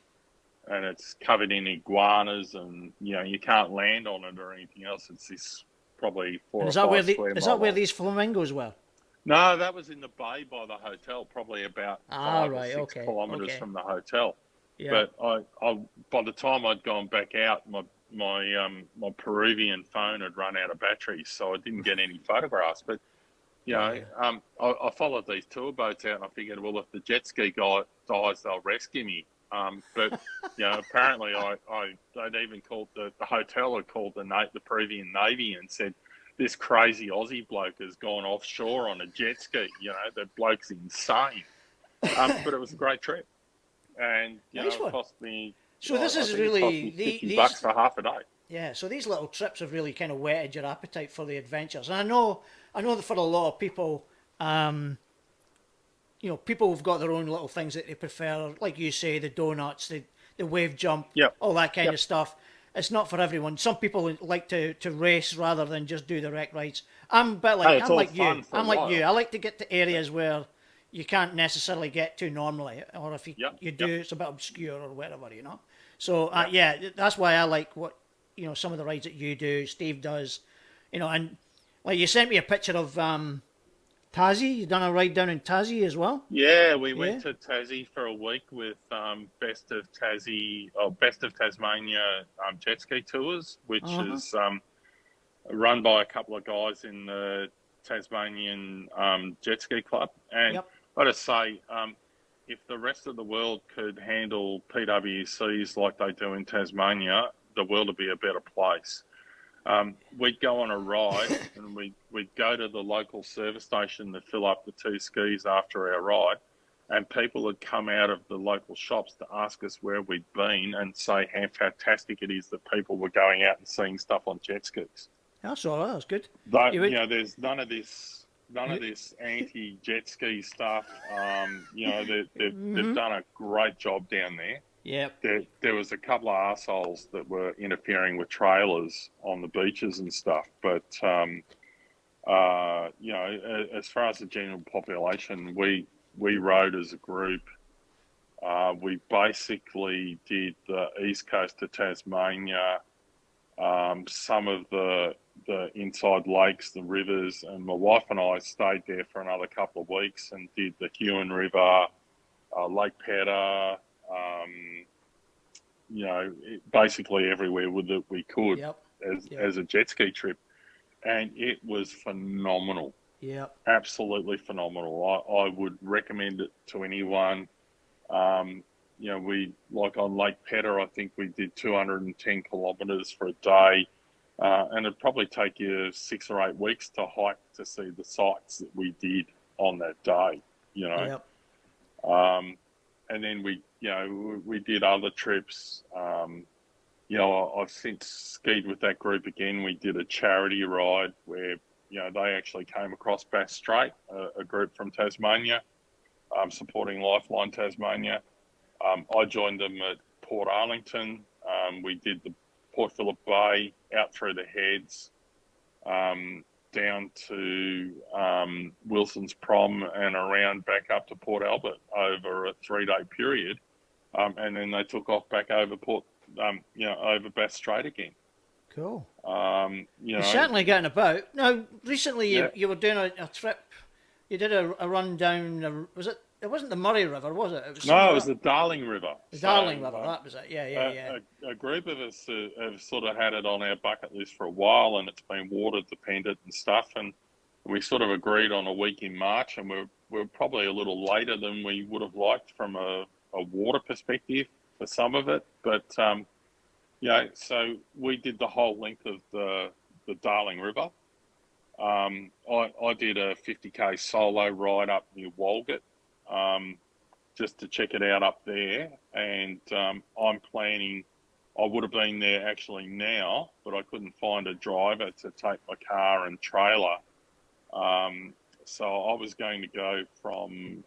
S3: and it's covered in iguanas, and you can't land on it or anything else. It's this probably four
S1: And
S3: or five square
S1: is that
S3: mile
S1: where
S3: long.
S1: these flamingos were?
S3: No, that was in the bay by the hotel, probably about
S1: Ah,
S3: 5 or
S1: right.
S3: 6
S1: Okay.
S3: kilometres
S1: Okay.
S3: from the hotel.
S1: Yeah.
S3: But by the time I'd gone back out, my Peruvian phone had run out of batteries, so I didn't get any photographs. But
S1: Yeah.
S3: I followed these tour boats out, and I figured, well, if the jet ski guy dies, they'll rescue me. But apparently, they'd even called the hotel had called the Peruvian Navy and said, this crazy Aussie bloke has gone offshore on a jet ski. That bloke's insane. But it was a great trip, and
S1: Nice
S3: it
S1: one.
S3: cost me.
S1: So this
S3: I
S1: is
S3: think it cost
S1: really
S3: me $50
S1: these.
S3: for half a day.
S1: Yeah. So these little trips have really kind of whetted your appetite for the adventures. And I know that for a lot of people, people have got their own little things that they prefer, like you say, the donuts, the wave jump,
S3: Yep.
S1: all that kind
S3: Yep.
S1: of stuff. It's not for everyone. Some people like to race rather than just do the wreck rides. I'm a bit
S3: Hey,
S1: like
S3: it's
S1: I'm
S3: all
S1: like
S3: fun
S1: you.
S3: for a
S1: I'm like you.
S3: while.
S1: I like to get to areas where you can't necessarily get to normally, or if
S3: Yep.
S1: you do,
S3: Yep.
S1: it's a bit obscure or whatever. So
S3: Yep.
S1: yeah, that's why I like what some of the rides that you do, Steve does, and like you sent me a picture of Tassie. You done a ride down in Tassie as well.
S3: Yeah, we
S1: Yeah.
S3: went to Tassie for a week with Best of Tasmania jet ski tours, which
S1: Uh huh.
S3: is run by a couple of guys in the Tasmanian jet ski club. And
S1: Yep.
S3: I gotta say, if the rest of the world could handle PWCs like they do in Tasmania, the world would be a better place. We'd go on a ride, and we'd go to the local service station to fill up the two skis after our ride, and people would come out of the local shops to ask us where we'd been and say how fantastic it is that people were going out and seeing stuff on jet skis.
S1: That's all right. That's good.
S3: But
S1: You would.
S3: there's none of this anti-jet ski stuff. They've
S1: Mm-hmm.
S3: done a great job down there.
S1: Yep.
S3: There was a couple of assholes that were interfering with trailers on the beaches and stuff. But as far as the general population, we rode as a group. We basically did the east coast of Tasmania, some of the inside lakes, the rivers, and my wife and I stayed there for another couple of weeks and did the Huon River, Lake Pedder, basically everywhere that we could
S1: Yep. Yep.
S3: as a jet ski trip, and it was phenomenal,
S1: Yep.
S3: absolutely phenomenal. I would recommend it to anyone. We like on Lake Pedder, I think we did 210 kilometres for a day, and it'd probably take you 6 or 8 weeks to hike to see the sights that we did on that day.
S1: Yep.
S3: And then we did other trips. I've since skied with that group again. We did a charity ride where they actually came across Bass Strait, a group from Tasmania, supporting Lifeline Tasmania. I joined them at Port Arlington. We did the Port Phillip Bay out through the heads. down to Wilson's Prom and around back up to Port Albert over a 3-day period, and then they took off back over over Bass Strait again.
S1: Cool.
S3: You're
S1: certainly getting about. Now, recently
S3: Yeah.
S1: you were doing a trip. You did a run down. Was it? It wasn't the Murray River, was it? It was
S3: No, it was the Darling River.
S1: the Darling River. That was it. Yeah.
S3: A group of us have sort of had it on our bucket list for a while, and it's been water dependent and stuff. And we sort of agreed on a week in March, and we're probably a little later than we would have liked from a water perspective for some of it. But so we did the whole length of the Darling River. I did a 50k solo ride up near Walgett. Just to check it out up there, and I'm planning. I would have been there actually now, but I couldn't find a driver to take my car and trailer. So I was going to go from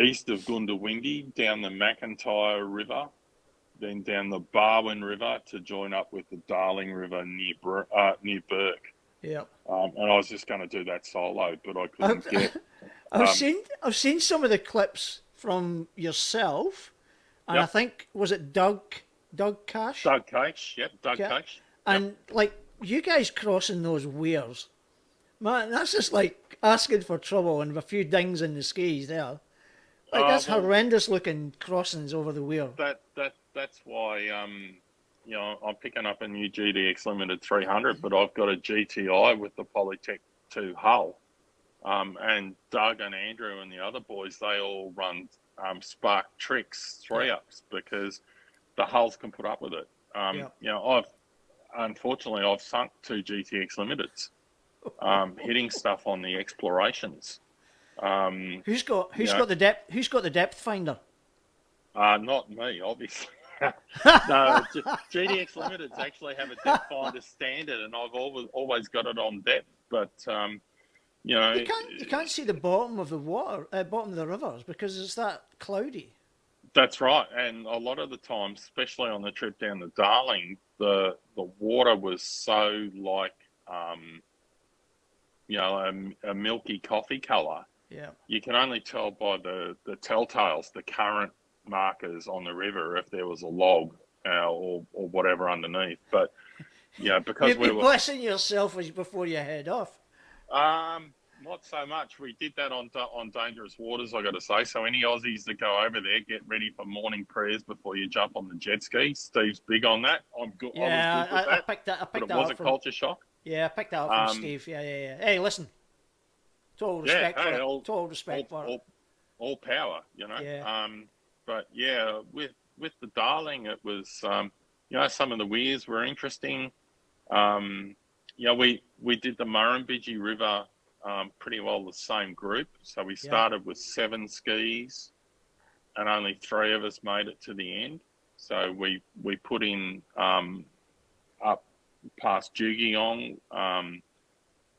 S3: east of Goondiwindi down the McIntyre River, then down the Barwon River to join up with the Darling River near Burke.
S1: Yeah.
S3: And I was just going to do that solo, but I couldn't get.
S1: I've seen some of the clips from yourself, and I think was it Doug Cash?
S3: Doug Cash, yep, Doug Cash.
S1: And like you guys crossing those weirs, man, that's just like asking for trouble and a few dings in the skis there. Like that's horrendous looking crossings over the weir.
S3: That's why I'm picking up a new GDX Limited 300, but I've got a GTI with the Polytech 2 hull. And Doug and Andrew and the other boys, they all run Spark Tricks 3-ups because the hulls can put up with it. I've sunk 2 GTX Limiteds, hitting stuff on the explorations.
S1: Who's got the depth? Who's got the depth finder?
S3: Not me, obviously. No, GDX Limiteds actually have a depth finder standard, and I've always got it on depth, but. You
S1: can't see the bottom of the water, bottom of the rivers because it's that cloudy.
S3: That's right, and a lot of the times, especially on the trip down the Darling, the water was so like a milky coffee colour.
S1: Yeah,
S3: you can only tell by the telltales, the current markers on the river, if there was a log or whatever underneath. But because
S1: you're blessing yourself before you head off.
S3: Not so much. We did that on dangerous waters, I got to say. So any Aussies that go over there, get ready for morning prayers before you jump on the jet ski. Steve's big on that. I'm good.
S1: Yeah,
S3: I was good with that.
S1: I picked that.
S3: But it was a culture shock.
S1: Yeah, I picked that up from Steve. Yeah. Hey, listen. Total respect for it. Total respect for it.
S3: All power,
S1: Yeah.
S3: But yeah, with the Darling, it was some of the weirs were interesting. We did the Murrumbidgee River pretty well the same group. So we started with 7 skis and only 3 of us made it to the end. So we put in up past Jugiong,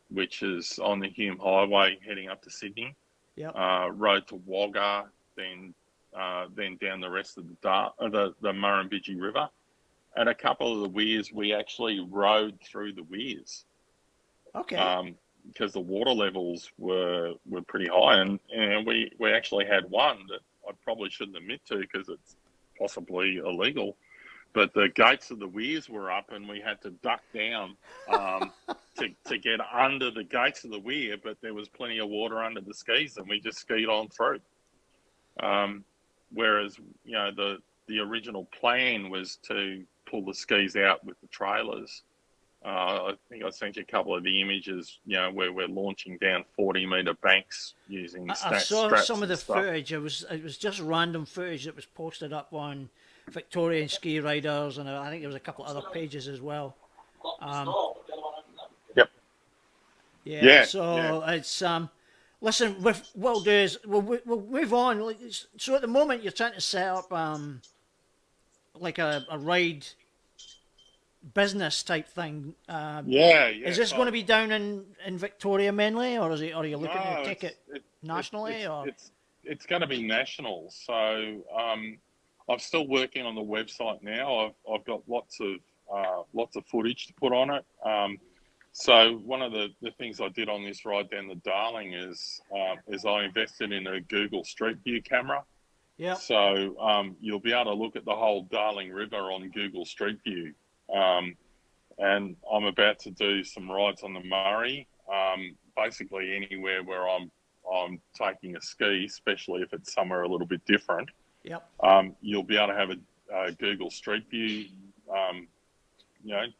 S3: which is on the Hume Highway heading up to Sydney. Rode to Wagga, then down the rest of the Murrumbidgee River. At a couple of the weirs, we actually rode through the weirs.
S1: Okay.
S3: Because the water levels were pretty high, and we actually had one that I probably shouldn't admit to because it's possibly illegal. But the gates of the weirs were up, and we had to duck down to get under the gates of the weir. But there was plenty of water under the skis, and we just skied on through. Whereas the original plan was to pull the skis out with the trailers. I think I sent you a couple of the images, where we're launching down 40-metre banks using
S1: I saw some of the
S3: stuff.
S1: footage. It was just random footage that was posted up on Victorian Ski Riders, and I think there was a couple of other pages as well.
S3: Yep.
S1: Yeah. So it's listen. What we'll do is we'll move on. So at the moment you're trying to set up like a ride business type thing. Is this going to be down in Victoria mainly, or are you looking to take it nationally?
S3: It's going to be national. So I'm still working on the website now. I've got lots of footage to put on it. So one of the things I did on this ride down the Darling is I invested in a Google Street View camera.
S1: Yeah.
S3: So you'll be able to look at the whole Darling River on Google Street View. And I'm about to do some rides on the Murray, basically anywhere where I'm taking a ski, especially if it's somewhere a little bit different.
S1: Yep.
S3: You'll be able to have a Google Street View.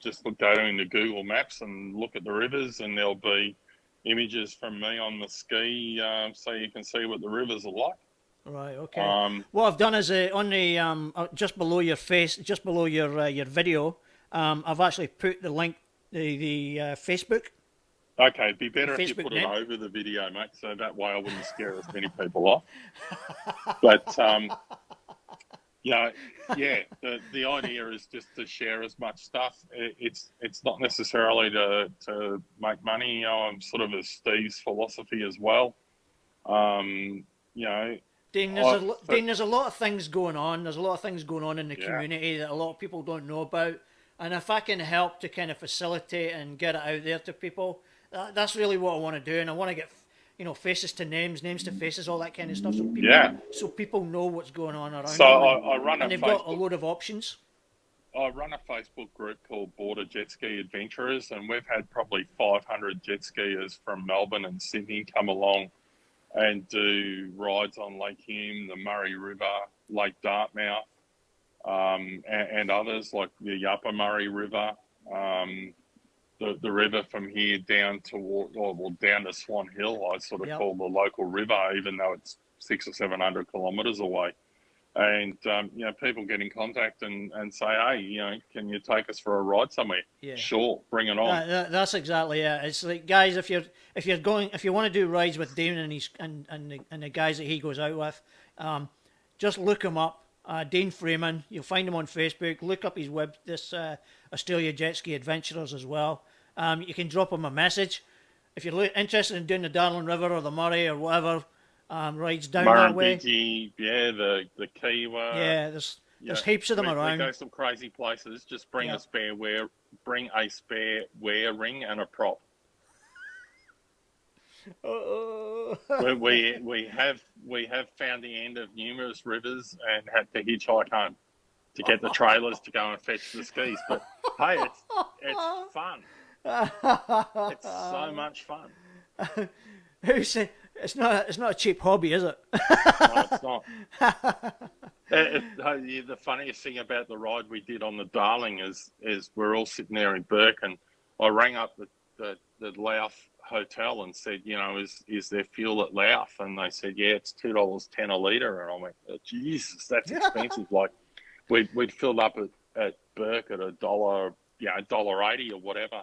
S3: Just go into Google Maps and look at the rivers, and there'll be images from me on the ski, so you can see what the rivers are like.
S1: Right. Okay. What I've done is on the just below your face, just below your video, I've actually put the link, the Facebook.
S3: Okay, it'd be better if you
S1: Facebook
S3: put
S1: net.
S3: it over the video, mate, so that way I wouldn't scare as many people off. But the idea is just to share as much stuff. It's not necessarily to make money. I'm sort of a Steve's philosophy as well. Dean,
S1: there's a lot of things going on. There's a lot of things going on in the community that a lot of people don't know about. And if I can help to kind of facilitate and get it out there to people, that's really what I want to do. And I want to get, faces to names, names to faces, all that kind of stuff. So people know what's going on around
S3: so
S1: them.
S3: I run
S1: and they've got a load of options.
S3: I run a Facebook group called Border Jet Ski Adventurers, and we've had probably 500 jet skiers from Melbourne and Sydney come along and do rides on Lake Hume, the Murray River, Lake Dartmouth, and others like the Upper Murray River, the river from here down down to Swan Hill. I sort of call the local river, even though it's 600 or 700 kilometres away. And people get in contact and say, hey, can you take us for a ride somewhere? Yeah. Sure, bring it on.
S1: That's exactly it. It's like, guys, if you want to do rides with Damon and the guys that he goes out with, just look him up. Dean Freeman. You'll find him on Facebook. Look up his Australia Jetski Adventurers as well. You can drop him a message if you're interested in doing the Darling River or the Murray or whatever. Rides down that way.
S3: The Kiwa.
S1: Yeah, there's heaps of them around.
S3: We go some crazy places. Just bring a spare wear ring and a prop. we have found the end of numerous rivers and had to hitchhike home to get the trailers to go and fetch the skis. But hey, it's fun. It's so much fun.
S1: Who said? It's not a cheap hobby, is it?
S3: No, it's not. The funniest thing about the ride we did on the Darling is we're all sitting there in Burke, and I rang up the Louth hotel and said, is there fuel at Louth? And they said, yeah, it's $2.10 a litre. And I went, oh, Jesus, that's expensive. Like we'd filled up at Burke at $1.80 or whatever,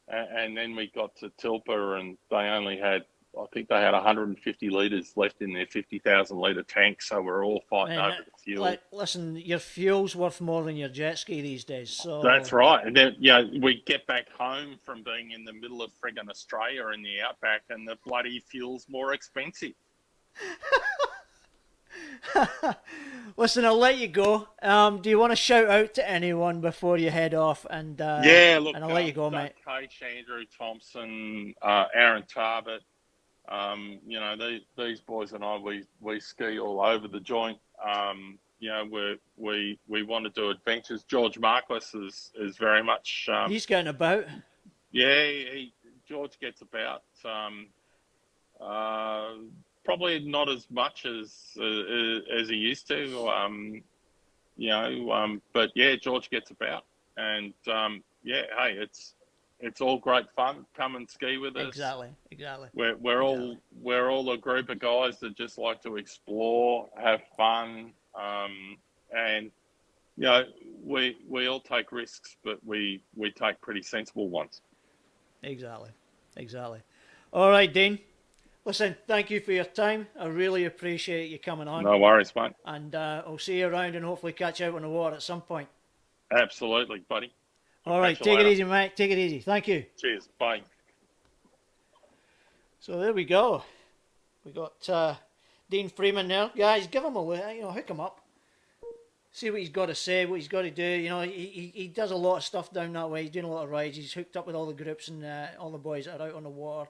S3: and then we got to Tilpa and they only had. I think they had 150 litres left in their 50,000 litre tank, so we're all fighting over the fuel.
S1: Listen, your fuel's worth more than your jet ski these days. So
S3: that's right. And then, we get back home from being in the middle of friggin' Australia in the outback, and the bloody fuel's more expensive.
S1: Listen, I'll let you go. Do you want to shout out to anyone before you head off? And I'll let you go, mate.
S3: Coach Andrew Thompson, Aaron Tarbett. These boys and I, we ski all over the joint. We want to do adventures. George Marquis is very much.
S1: He's getting about.
S3: Yeah, George gets about. Probably not as much as he used to. But yeah, George gets about, and hey, it's all great fun. Come and ski with us.
S1: Exactly.
S3: We're all a group of guys that just like to explore, have fun, and we all take risks, but we take pretty sensible ones.
S1: Exactly. All right, Dean. Listen, thank you for your time. I really appreciate you coming on.
S3: No worries, mate.
S1: And I'll see you around and hopefully catch you out on the water at some point.
S3: Absolutely, buddy.
S1: All right, take it easy, mate. Take it easy. Thank you.
S3: Cheers. Bye.
S1: So there we go. We got Dean Freeman there. Guys, give him a hook him up. see what he's got to say, what he's got to do. You know, he does a lot of stuff down that way. He's doing a lot of rides. He's hooked up with all the groups and all the boys that are out on the water.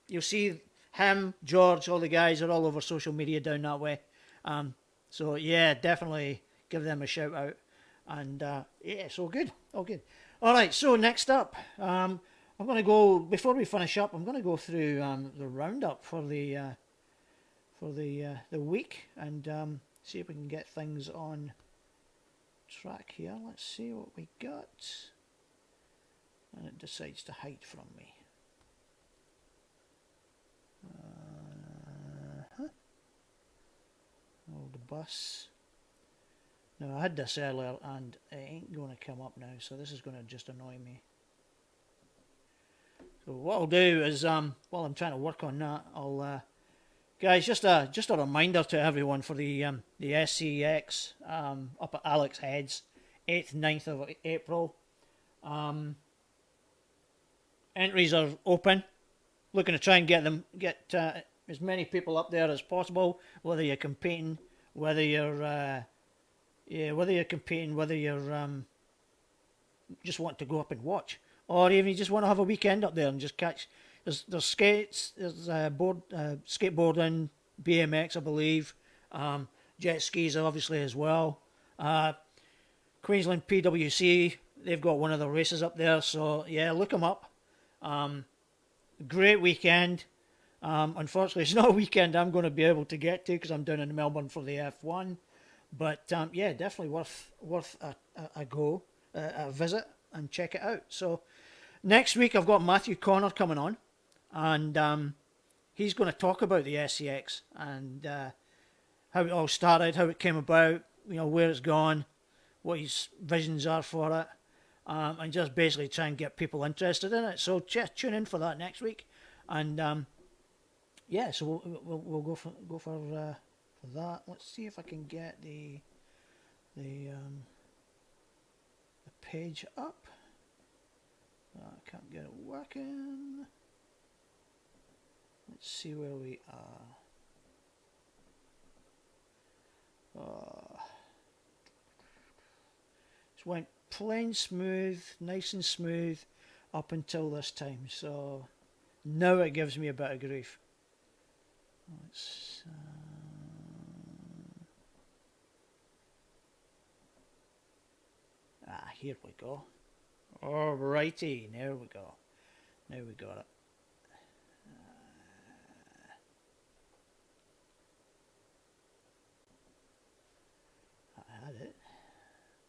S1: You'll see him, George, all the guys are all over social media down that way. So yeah, definitely give them a shout out. And yeah, it's all good, all good. All right, so next up, I'm going to go, before we finish up, I'm going to go through the roundup for the week and see if we can get things on track here. Let's see what we got. And it decides to hide from me. Oh, the bus. Now, I had this earlier and it ain't going to come up now, so this is going to just annoy me. So what I'll do is, while I'm trying to work on that, I'll, guys, just a reminder to everyone for the SCX up at Alex Heads, 8th, 9th of April. Entries are open. Looking to try and get as many people up there as possible. Whether you're competing, whether you're competing, whether you're just want to go up and watch, or even you just want to have a weekend up there and just catch. There's skates, there's skateboarding, BMX, I believe, jet skis obviously as well. Queensland PWC, they've got one of the races up there, so yeah, look them up. Great weekend. Unfortunately, it's not a weekend I'm going to be able to get to because I'm down in Melbourne for the F1. But yeah, definitely worth a go, a visit, and check it out. So next week I've got Matthew Connor coming on, and he's going to talk about the SCX and how it all started, how it came about, you know, where it's gone, what his visions are for it. And just basically try and get people interested in it. So tune in for that next week, and yeah, so we'll go for that. Let's see if I can get the page up. I can't get it working. Let's see where we are. Just went plain smooth, nice and smooth up until this time, so now it gives me a bit of grief. Let's here we go. Alrighty, there we go. Now we got it. I had it.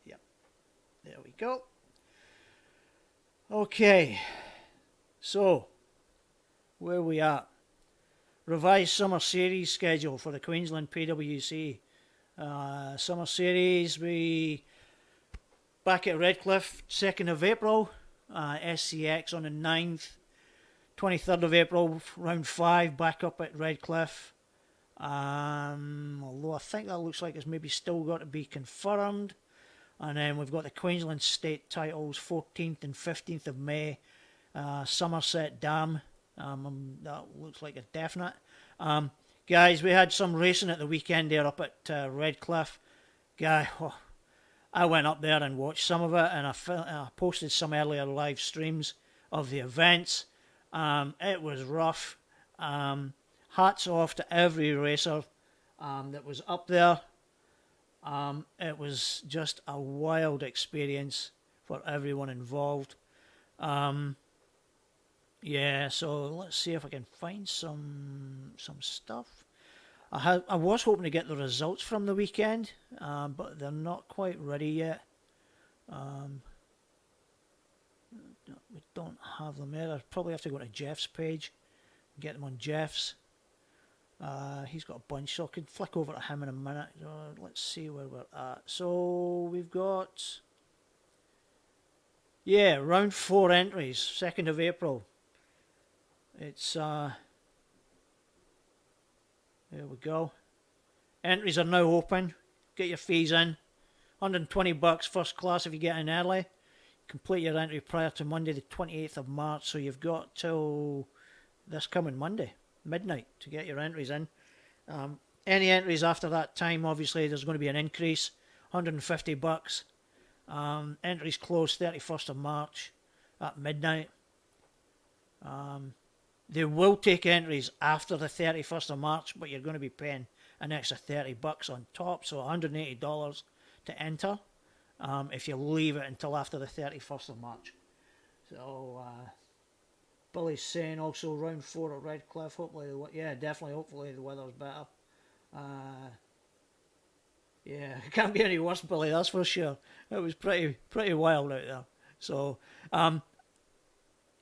S1: Yep. There we go. Okay. So, where we at? Revised summer series schedule for the Queensland PWC. Summer series, we back at Redcliffe, 2nd of April. SCX on the 9th. 23rd of April, round 5, back up at Redcliffe. Although I think that looks like it's maybe still got to be confirmed. And then we've got the Queensland State titles, 14th and 15th of May. Somerset Dam. That looks like a definite. Guys, we had some racing at the weekend there up at Redcliffe. I went up there and watched some of it, and I posted some earlier live streams of the events. It was rough. Hats off to every racer that was up there. It was just a wild experience for everyone involved. Yeah, so let's see if I can find some stuff. I was hoping to get the results from the weekend, but they're not quite ready yet. We don't have them there. I probably have to go to Jeff's page and get them on Jeff's. He's got a bunch, so I could flick over to him in a minute. Let's see where we're at. So we've got, yeah, round 4 entries, 2nd of April. It's there we go. Entries are now open. Get your fees in. $120 first class if you get in early. Complete your entry prior to Monday the 28th of March, so you've got till this coming Monday, midnight, to get your entries in. Any entries after that time, obviously there's going to be an increase. $150. Entries close 31st of March at midnight. They will take entries after the 31st of March, but you're going to be paying an extra $30 on top, so $180 to enter if you leave it until after the 31st of March. So, Billy's saying also round 4 at Redcliffe. Hopefully, definitely. Hopefully, the weather's better. Yeah, it can't be any worse, Billy. That's for sure. It was pretty wild out there. So,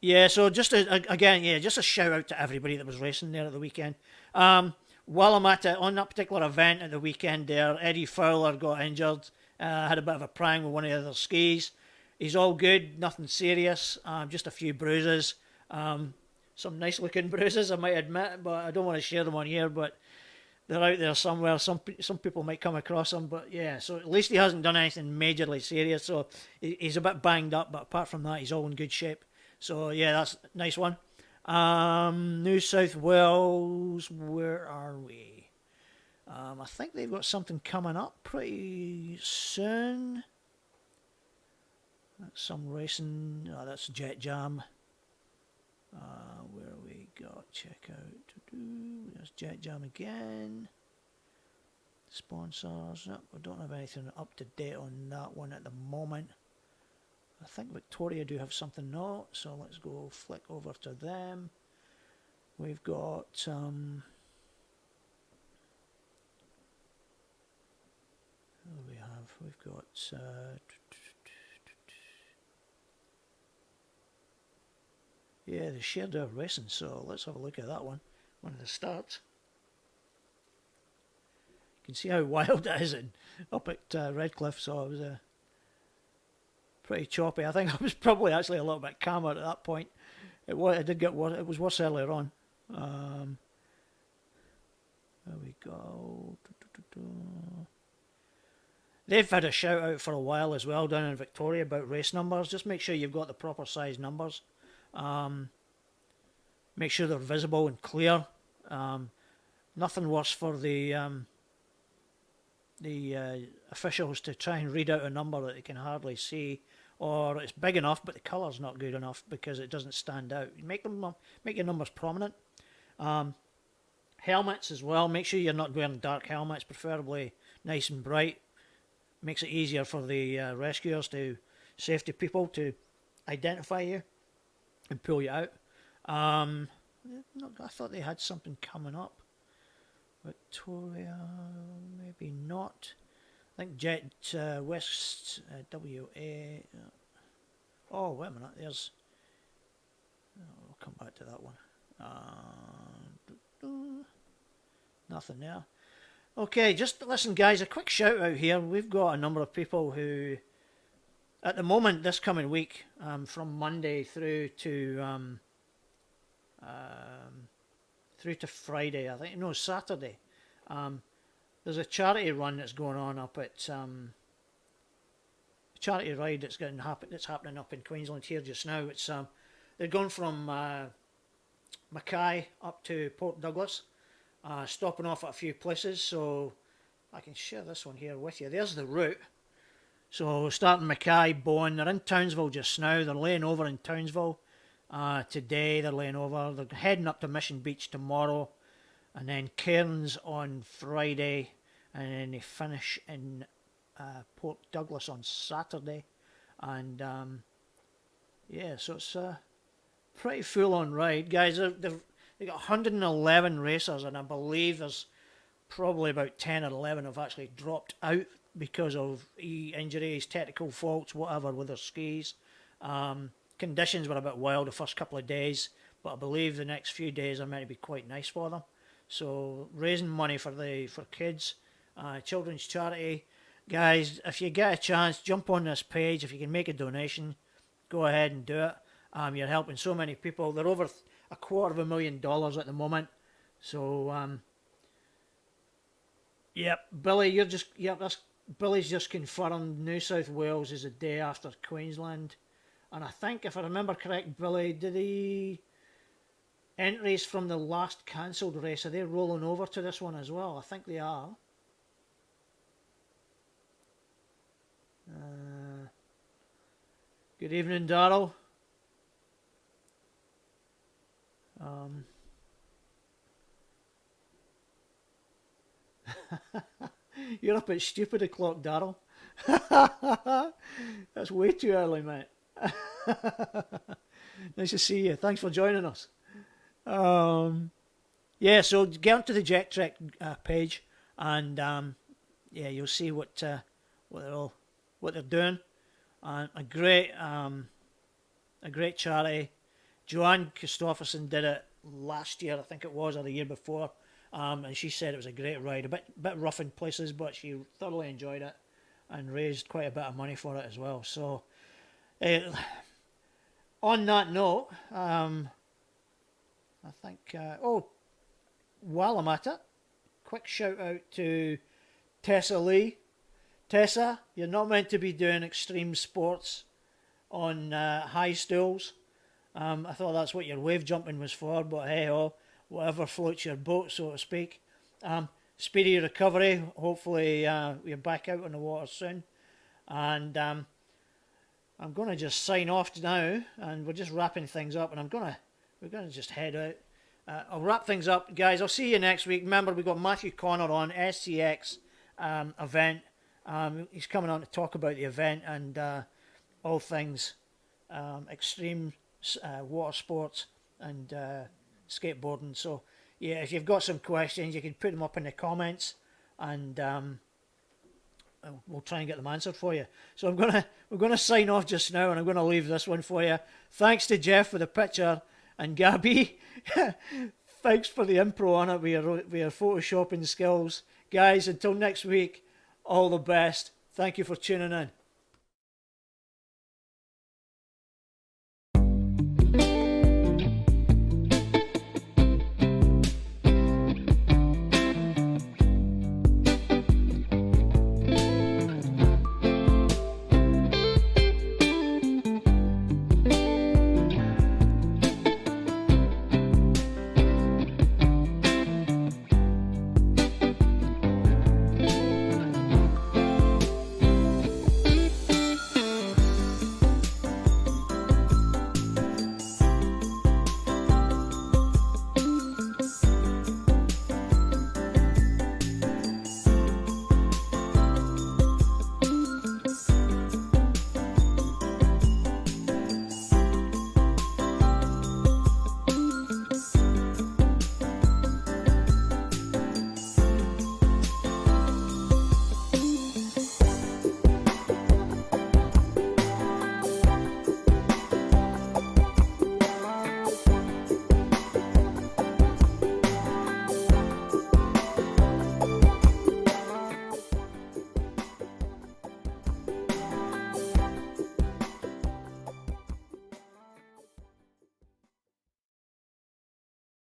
S1: yeah. So just just a shout out to everybody that was racing there at the weekend. While I'm on that particular event at the weekend, there, Eddie Fowler got injured. Had a bit of a prang with one of the other skis. He's all good, nothing serious. Just a few bruises. Some nice looking bruises, I might admit, but I don't want to share them on here. But they're out there somewhere. Some people might come across them, but yeah. So at least he hasn't done anything majorly serious. So he's a bit banged up, but apart from that, he's all in good shape. So yeah, that's a nice one. New South Wales, where are we? I think they've got something coming up pretty soon. That's some racing. Oh, that's Jet Jam. Where we got? Check out. There's Jet Jam again. Sponsors. No, we don't have anything up to date on that one at the moment. I think Victoria do have something now, so let's go flick over to them. We've got what do we have? We've got yeah, the shared their racing, so let's have a look at that one of the starts. You can see how wild it is up at Redcliffe, so it was pretty choppy. I think I was probably actually a little bit calmer at that point. It did get worse. It was worse earlier on. There we go. They've had a shout out for a while as well down in Victoria about race numbers. Just make sure you've got the proper size numbers. Make sure they're visible and clear. Nothing worse for the officials to try and read out a number that they can hardly see, or it's big enough but the colour's not good enough because it doesn't stand out. Make your numbers prominent. Helmets as well. Make sure you're not wearing dark helmets, preferably nice and bright. Makes it easier for the rescuers safety people to identify you and pull you out. I thought they had something coming up. Victoria, maybe not. I think Jet West WA. Oh, wait a minute. I'll come back to that one. Nothing there. Okay, just listen, guys. A quick shout out here. We've got a number of people who, at the moment, this coming week, from Monday through to Friday, I think. No, Saturday. There's a charity run that's going on up at a charity ride that's happening up in Queensland here just now. It's they're going from Mackay up to Port Douglas, stopping off at a few places. So I can share this one here with you. There's the route. So starting Mackay, Bowen, they're in Townsville just now. They're laying over in Townsville today. They're laying over. They're heading up to Mission Beach tomorrow, and then Cairns on Friday, and then they finish in Port Douglas on Saturday. And yeah, so it's a pretty full-on ride, guys. They got 111 racers, and I believe there's probably about 10 or 11 have actually dropped out because of injuries, technical faults, whatever, with their skis. Conditions were a bit wild the first couple of days, but I believe the next few days are meant to be quite nice for them. So raising money for kids, children's charity. Guys, if you get a chance, jump on this page. If you can make a donation, go ahead and do it. You're helping so many people. They're over $250,000 at the moment. So, yep, Billy, Billy's just confirmed New South Wales is a day after Queensland. And I think, if I remember correct, Billy, did the entries from the last cancelled race, are they rolling over to this one as well? I think they are. Good evening, Darryl. You're up at stupid o'clock, Darryl. That's way too early, mate. Nice to see you. Thanks for joining us. Yeah, so get onto the Jet Trek page, and yeah, you'll see what they're doing. A great charity. Joanne Christopherson did it last year, I think it was, or the year before, and she said it was a great ride. A bit rough in places, but she thoroughly enjoyed it and raised quite a bit of money for it as well. So, on that note, I think. While I'm at it, quick shout out to Tessa Lee. Tessa, you're not meant to be doing extreme sports on high stools. I thought that's what your wave jumping was for, but hey ho, whatever floats your boat, so to speak. Speedy recovery. Hopefully you're back out on the water soon. And I'm going to just sign off now, and we're just wrapping things up, and we're going to just head out. I'll wrap things up, guys. I'll see you next week. Remember, we've got Matthew Connor on SCX event. He's coming on to talk about the event and all things extreme water sports and skateboarding. So, yeah, if you've got some questions, you can put them up in the comments, and we'll try and get them answered for you. So we're gonna sign off just now, and I'm gonna leave this one for you. Thanks to Jeff for the picture, and Gabby, thanks for the impro on it with your photoshopping skills. Guys, until next week, all the best. Thank you for tuning in.